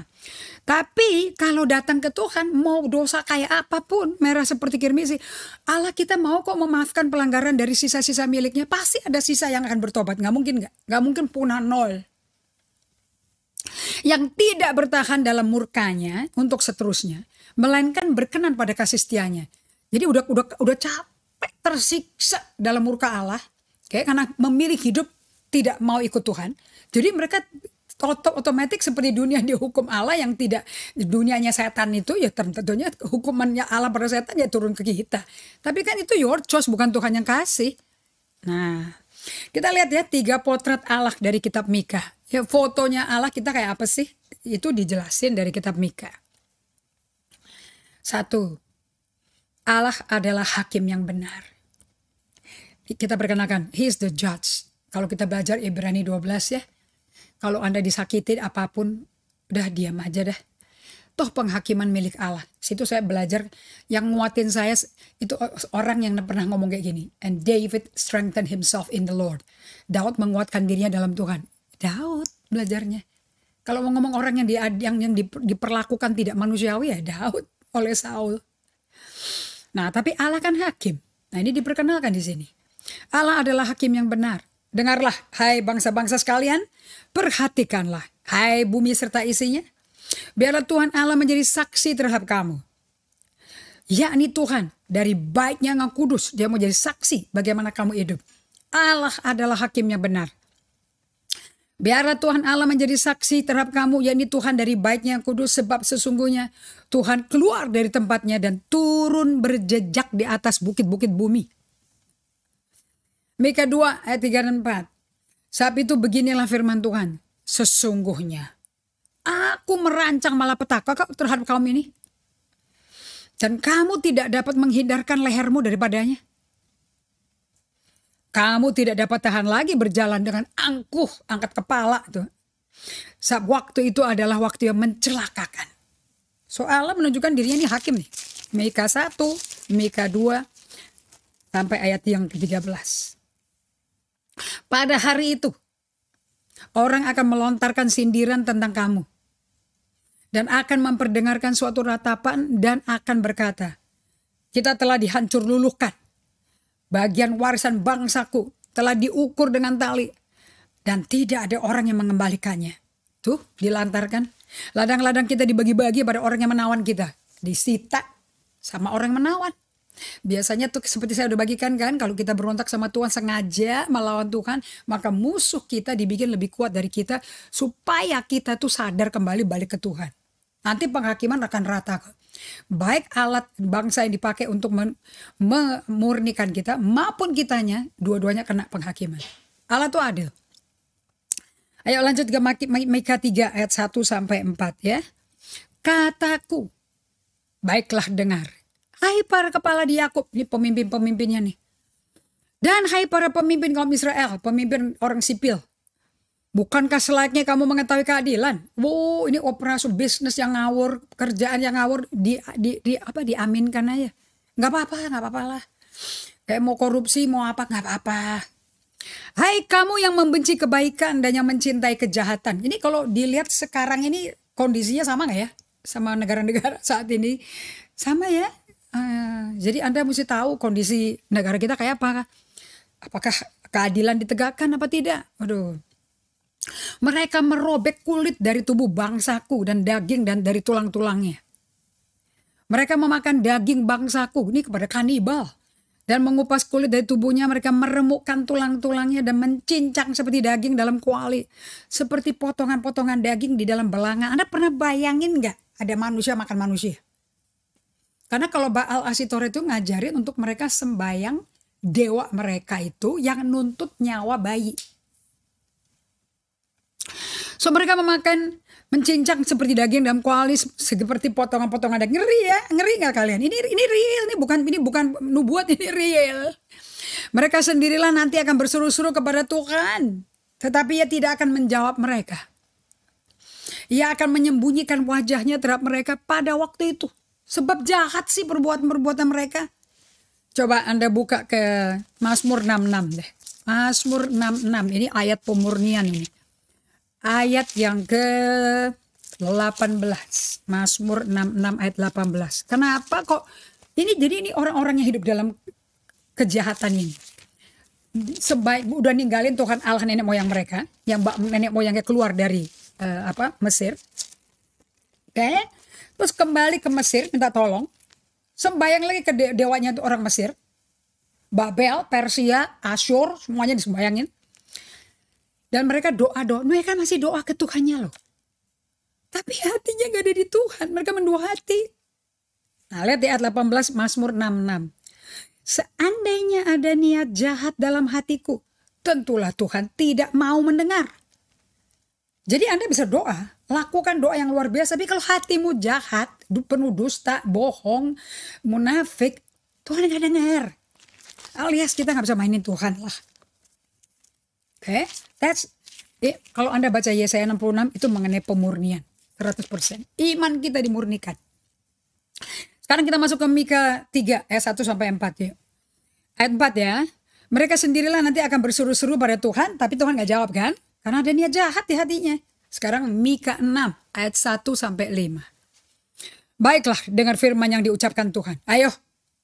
tapi kalau datang ke Tuhan mau dosa kayak apapun, merah seperti kirmisi, Allah kita mau kok memaafkan pelanggaran dari sisa-sisa miliknya. Pasti ada sisa yang akan bertobat, nggak mungkin punah nol. Yang tidak bertahan dalam murkanya untuk seterusnya, melainkan berkenan pada kasih setianya. Jadi udah capek tersiksa dalam murka Allah, karena memilih hidup tidak mau ikut Tuhan. Jadi mereka otomatis seperti dunia dihukum Allah yang tidak dunianya setan itu ya tentunya hukumannya Allah pada setan ya turun ke kita. Tapi kan itu your choice, bukan Tuhan yang kasih. Nah, kita lihat ya 3 potret Allah dari kitab Mika. Ya, fotonya Allah kita kayak apa sih? Itu dijelasin dari kitab Mika. 1. Allah adalah hakim yang benar. Kita perkenalkan, He is the judge. Kalau kita belajar Ibrani 12 ya. Kalau Anda disakiti apapun, udah diam aja dah. Toh penghakiman milik Allah. Situ saya belajar, yang nguatin saya itu orang yang pernah ngomong kayak gini. And David strengthened himself in the Lord. Daud menguatkan dirinya dalam Tuhan. Daud belajarnya. Kalau mau ngomong orang yang diperlakukan tidak manusiawi ya Daud oleh Saul. Nah, tapi Allah kan hakim. Nah, ini diperkenalkan di sini. Allah adalah hakim yang benar. Dengarlah, hai bangsa-bangsa sekalian, perhatikanlah, hai bumi serta isinya. Biarlah Tuhan Allah menjadi saksi terhadap kamu. Yakni Tuhan dari baiknya yang kudus, dia mau jadi saksi bagaimana kamu hidup. Allah adalah hakim yang benar. Biarlah Tuhan Allah menjadi saksi terhadap kamu, yakni Tuhan dari baiknya yang kudus, sebab sesungguhnya Tuhan keluar dari tempatnya dan turun berjejak di atas bukit-bukit bumi. Mika 2 ayat 3 dan 4. Sebab itu beginilah firman Tuhan, sesungguhnya aku merancang malapetaka terhadap kaum ini, dan kamu tidak dapat menghindarkan lehermu daripadanya. Kamu tidak dapat tahan lagi berjalan dengan angkuh, angkat kepala. Sebab waktu itu adalah waktu yang mencelakakan. So Allah menunjukkan dirinya ini hakim nih. Mika 1, Mika 2, sampai ayat yang ke-13. Pada hari itu, orang akan melontarkan sindiran tentang kamu. Dan akan memperdengarkan suatu ratapan dan akan berkata, kita telah dihancur luluhkan. Bagian warisan bangsaku telah diukur dengan tali dan tidak ada orang yang mengembalikannya. Tuh dilantarkan. Ladang-ladang kita dibagi-bagi pada orang yang menawan kita. Disita sama orang yang menawan. Biasanya tuh seperti saya udah bagikan kan, kalau kita berontak sama Tuhan sengaja melawan Tuhan, maka musuh kita dibikin lebih kuat dari kita supaya kita tuh sadar kembali balik ke Tuhan. Nanti penghakiman akan rata. Baik alat bangsa yang dipakai untuk memurnikan kita maupun kitanya, dua-duanya kena penghakiman. Allah tuh adil. Ayo lanjut ke Mika 3 ayat 1 sampai 4 ya. Kataku, baiklah dengar. Hai para kepala di Yakub, ini pemimpin-pemimpinnya nih. Dan hai para pemimpin kaum Israel, pemimpin orang sipil. Bukankah selayaknya kamu mengetahui keadilan? Wow, ini operasi bisnis yang ngawur, kerjaan yang ngawur diaminkan aja. Nggak apa-apa lah. Kayak mau korupsi, mau apa, nggak apa-apa. Hai kamu yang membenci kebaikan dan yang mencintai kejahatan. Ini kalau dilihat sekarang ini kondisinya sama nggak ya? sama negara-negara saat ini. Sama ya. Jadi Anda mesti tahu kondisi negara kita kayak apa. Apakah keadilan ditegakkan apa tidak? Waduh. Mereka merobek kulit dari tubuh bangsaku dan daging dan dari tulang-tulangnya. Mereka memakan daging bangsaku, ini kepada kanibal. Dan mengupas kulit dari tubuhnya, mereka meremukkan tulang-tulangnya dan mencincang seperti daging dalam kuali. Seperti potongan-potongan daging di dalam belanga. Anda pernah bayangin gak ada manusia makan manusia? Karena kalau Baal Asitore itu ngajarin untuk mereka sembayang dewa mereka itu yang nuntut nyawa bayi. So mereka mencincang seperti daging dalam kuali seperti potongan-potongan daging. Ngeri gak kalian? Ini real, ini bukan nubuat, ini real. Mereka sendirilah nanti akan berseru-seru kepada Tuhan, tetapi Ia tidak akan menjawab mereka. Ia akan menyembunyikan wajahnya terhadap mereka pada waktu itu. Sebab jahat sih perbuatan-perbuatan mereka. Coba Anda buka ke Mazmur 66 deh. Mazmur 66 ini ayat pemurnian ini. Ayat yang ke-18. Mazmur 66 ayat 18. Kenapa kok ini orang-orang yang hidup dalam kejahatan ini. Sebaik udah ninggalin Tuhan Allah nenek moyang mereka, yang nenek moyangnya keluar dari Mesir. Oke. Terus kembali ke Mesir minta tolong. Sembayang lagi ke dewanya itu orang Mesir. Babel, Persia, Asyur, semuanya disembayangin. Dan mereka doa-doa. Mereka masih doa ke Tuhannya loh. Tapi hatinya gak ada di Tuhan. Mereka mendua hati. Nah lihat di ayat 18 Mazmur 66. Seandainya ada niat jahat dalam hatiku, tentulah Tuhan tidak mau mendengar. Jadi Anda bisa doa, lakukan doa yang luar biasa. Tapi kalau hatimu jahat, penuh dusta, bohong, munafik, Tuhan gak dengar. Alias kita gak bisa mainin Tuhan lah. Oke, kalau Anda baca Yesaya 66 itu mengenai pemurnian. 100%. Iman kita dimurnikan. Sekarang kita masuk ke Mika 3 ayat 1 sampai 4 yuk. Ayat 4 ya. Mereka sendirilah nanti akan berseru-seru pada Tuhan, tapi Tuhan gak jawab kan? Karena ada niat jahat di hatinya. Sekarang Mika 6 ayat 1 sampai 5. Baiklah, dengar firman yang diucapkan Tuhan. Ayo,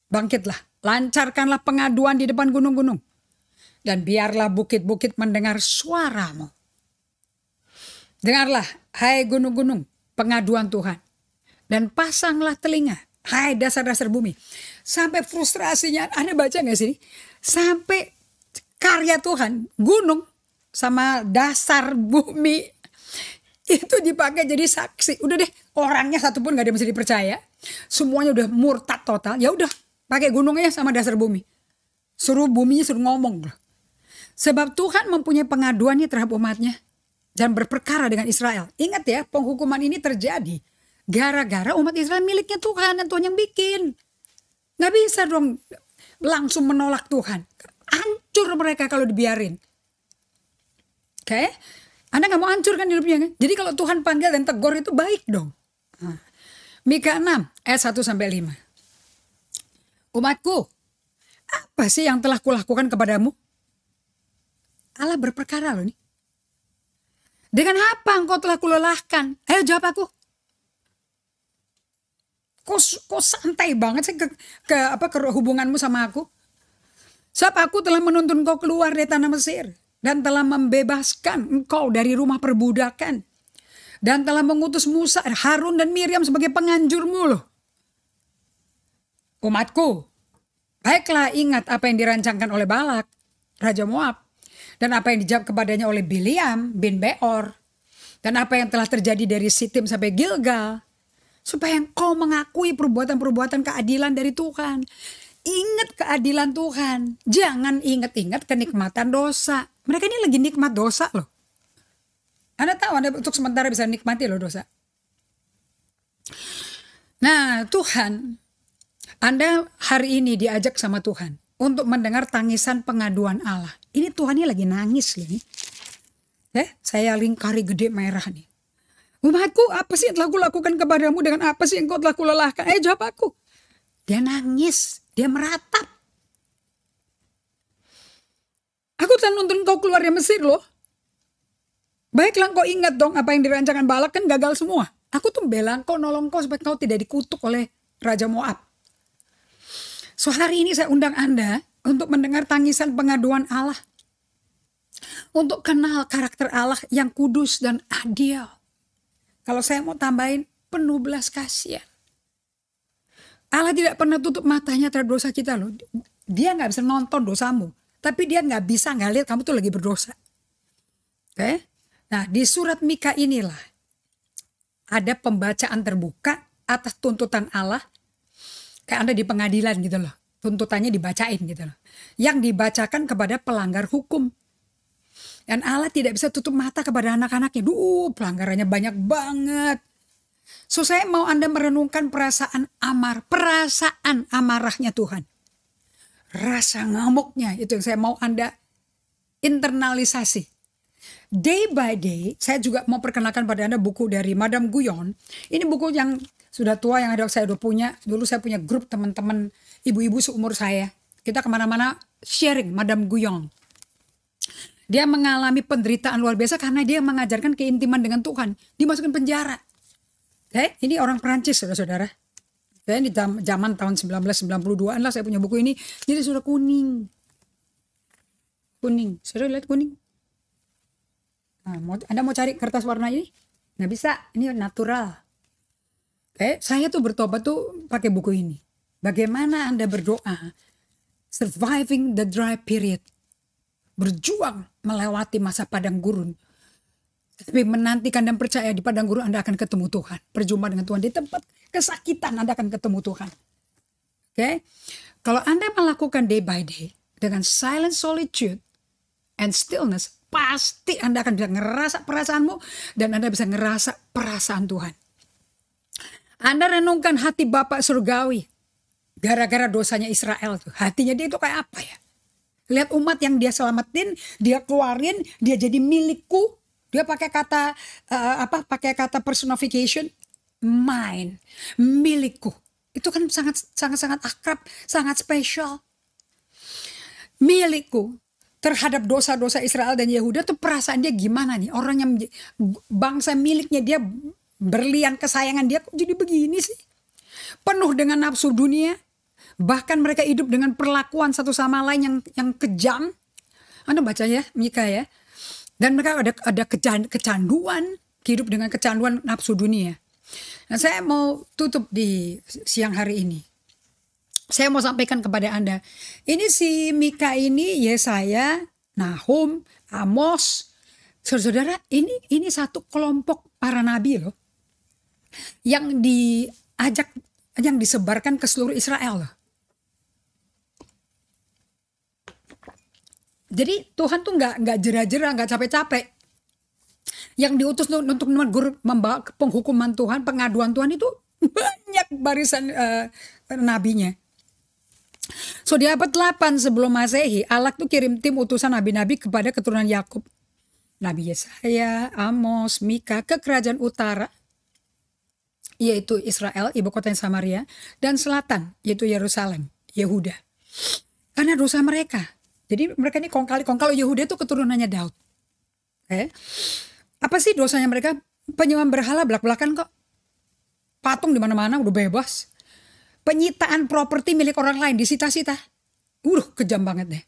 bangkitlah. Lancarkanlah pengaduan di depan gunung-gunung. Dan biarlah bukit-bukit mendengar suaramu. Dengarlah, hai gunung-gunung, pengaduan Tuhan. Dan pasanglah telinga, hai dasar-dasar bumi. Sampai frustrasinya, Anda baca gak sih? Sampai karya Tuhan, gunung sama dasar bumi itu dipakai jadi saksi. Udah deh, orangnya satu pun gak ada yang bisa dipercaya. Semuanya udah murtad total. Ya udah, pakai gunungnya sama dasar bumi. Suruh buminya suruh ngomong. Sebab Tuhan mempunyai pengaduannya terhadap umatnya dan berperkara dengan Israel. Ingat ya, penghukuman ini terjadi gara-gara umat Israel miliknya Tuhan dan Tuhan yang bikin. Gak bisa dong langsung menolak Tuhan. Hancur mereka kalau dibiarin. Oke? Anda gak mau hancur kan hidupnya kan? Jadi kalau Tuhan panggil dan tegur itu baik dong. Nah, Mika 6 ayat 1 sampai 5. Umatku, apa sih yang telah kulakukan kepadamu? Allah berperkara loh nih. Dengan apa engkau telah kulelahkan? Ayo jawab aku. Kok santai banget sih ke hubunganmu sama aku? Sebab aku telah menuntun engkau keluar dari tanah Mesir. Dan telah membebaskan engkau dari rumah perbudakan. Dan telah mengutus Musa, Harun dan Miriam sebagai penganjurmu loh. Umatku, baiklah ingat apa yang dirancangkan oleh Balak, Raja Moab. Dan apa yang dijawab kepadanya oleh Biliam bin Beor. Dan apa yang telah terjadi dari Sitim sampai Gilgal. Supaya engkau mengakui perbuatan-perbuatan keadilan dari Tuhan. Ingat keadilan Tuhan. Jangan ingat-ingat kenikmatan dosa. Mereka ini lagi nikmat dosa loh. Anda tahu Anda untuk sementara bisa nikmati loh dosa. Nah Tuhan, Anda hari ini diajak sama Tuhan untuk mendengar tangisan pengaduan Allah. Ini Tuhan ini lagi nangis nih. Saya lingkari gede merah nih. Umatku, apa sih yang telah kulakukan kepadamu? Dengan apa sih yang kau telah kulelahkan? Jawab aku. Dia nangis, dia meratap. Aku telah nuntun kau keluar dari Mesir loh. Baiklah kau ingat dong apa yang dirancangkan Balak kan gagal semua. Aku tuh bela engkau, nolong kau supaya kau tidak dikutuk oleh Raja Moab. So hari ini saya undang Anda untuk mendengar tangisan pengaduan Allah. Untuk kenal karakter Allah yang kudus dan adil. Kalau saya mau tambahin, penuh belas kasihan. Allah tidak pernah tutup matanya terhadap dosa kita loh. Dia gak bisa nonton dosamu. Tapi dia gak bisa gak lihat kamu tuh lagi berdosa. Oke? Nah di surat Mika inilah ada pembacaan terbuka atas tuntutan Allah. Kayak Anda di pengadilan gitu loh. Tuntutannya dibacain gitu loh. Yang dibacakan kepada pelanggar hukum. Dan Allah tidak bisa tutup mata kepada anak-anaknya. Pelanggarannya banyak banget. So saya mau Anda merenungkan perasaan amarahnya Tuhan. Rasa ngamuknya itu yang saya mau Anda internalisasi. Day by day saya juga mau perkenalkan pada Anda buku dari Madame Guyon. Ini buku yang sudah tua yang saya udah punya. Dulu saya punya grup teman-teman ibu-ibu seumur saya. Kita kemana-mana sharing Madame Guyon. Dia mengalami penderitaan luar biasa karena dia mengajarkan keintiman dengan Tuhan. Dimasukin penjara. Ini orang Perancis saudara-saudara. Di zaman tahun 1992an lah saya punya buku ini. Jadi sudah kuning. Kuning. Saudara lihat kuning? Nah, Anda mau cari kertas warna ini? Nggak bisa. Ini natural. Saya tuh bertobat tuh pakai buku ini. Bagaimana Anda berdoa? Surviving the dry period. Berjuang melewati masa padang gurun. Tapi menantikan dan percaya di padang gurun Anda akan ketemu Tuhan. Berjumpa dengan Tuhan. Di tempat kesakitan Anda akan ketemu Tuhan. Kalau Anda melakukan day by day dengan silent solitude and stillness, pasti Anda akan bisa ngerasa perasaanmu dan Anda bisa ngerasa perasaan Tuhan. Anda renungkan hati Bapak surgawi gara-gara dosanya Israel tuh. Hatinya dia itu kayak apa ya? Lihat umat yang dia selamatin, dia keluarin, dia jadi milikku. Dia pakai kata pakai kata personification, mine, milikku. Itu kan sangat akrab, sangat spesial. Milikku. Terhadap dosa-dosa Israel dan Yehuda tuh perasaan dia gimana nih? Orang yang bangsa miliknya dia, berlian kesayangan dia kok jadi begini sih? Penuh dengan nafsu dunia. Bahkan mereka hidup dengan perlakuan satu sama lain yang kejam. Anda baca ya Mika ya. Dan mereka ada kecanduan, hidup dengan kecanduan nafsu dunia. Nah saya mau tutup di siang hari ini. Saya mau sampaikan kepada Anda. Ini si Mika ini, Yesaya, Nahum, Amos. Saudara, ini satu kelompok para nabi loh. Yang disebarkan ke seluruh Israel loh. Jadi Tuhan tuh nggak jera-jera, nggak capek-capek. Yang diutus untuk menegur, membawa penghukuman Tuhan, pengaduan Tuhan itu banyak barisan nabinya. So di abad 8 sebelum Masehi, Allah tuh kirim tim utusan nabi-nabi kepada keturunan Yakub. Nabi Yesaya, Amos, Mika ke kerajaan utara, yaitu Israel, ibu kota Samaria, dan selatan, yaitu Yerusalem, Yehuda. Karena dosa mereka. Jadi mereka ini kong-kali-kong. Kalau Yehuda itu keturunannya Daud. Apa sih dosanya mereka? Penyembahan berhala belak-belakan kok. Patung di mana-mana udah bebas. Penyitaan properti milik orang lain disita-sita. Kejam banget deh.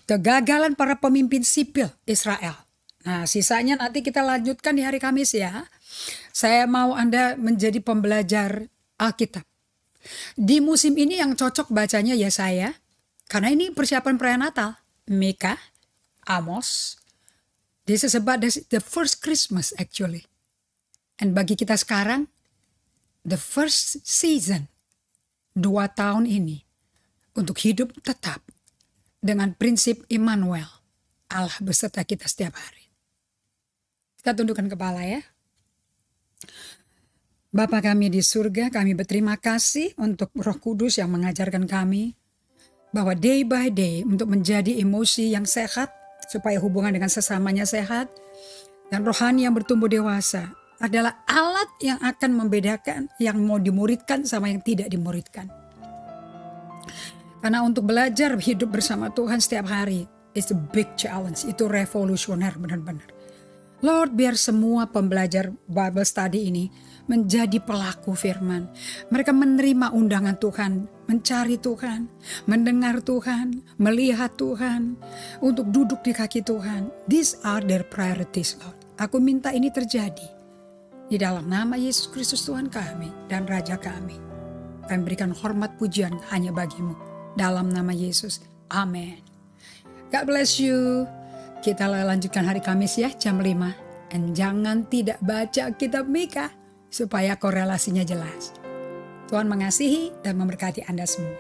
Kegagalan para pemimpin sipil Israel. Nah sisanya nanti kita lanjutkan di hari Kamis ya. Saya mau Anda menjadi pembelajar Alkitab. Di musim ini yang cocok bacanya Yesaya. Karena ini persiapan perayaan Natal. Mika, Amos. This is about the first Christmas actually. And bagi kita sekarang, the first season. 2 tahun ini. Untuk hidup tetap. Dengan prinsip Immanuel. Allah beserta kita setiap hari. Kita tundukkan kepala ya. Bapa kami di surga, kami berterima kasih untuk Roh Kudus yang mengajarkan kami. Bahwa day by day untuk menjadi emosi yang sehat supaya hubungan dengan sesamanya sehat dan rohani yang bertumbuh dewasa adalah alat yang akan membedakan yang mau dimuridkan sama yang tidak dimuridkan. Karena untuk belajar hidup bersama Tuhan setiap hari is a big challenge, itu revolusioner benar-benar. Lord, biar semua pembelajar Bible study ini menjadi pelaku firman. Mereka menerima undangan Tuhan, mencari Tuhan, mendengar Tuhan, melihat Tuhan, untuk duduk di kaki Tuhan. These are their priorities, Lord. Aku minta ini terjadi di dalam nama Yesus Kristus Tuhan kami dan Raja kami. Kami berikan hormat pujian hanya bagimu. Dalam nama Yesus. Amin. God bless you. Kita lanjutkan hari Kamis ya, jam 5. Dan jangan tidak baca kitab Mika supaya korelasinya jelas. Tuhan mengasihi dan memberkati Anda semua.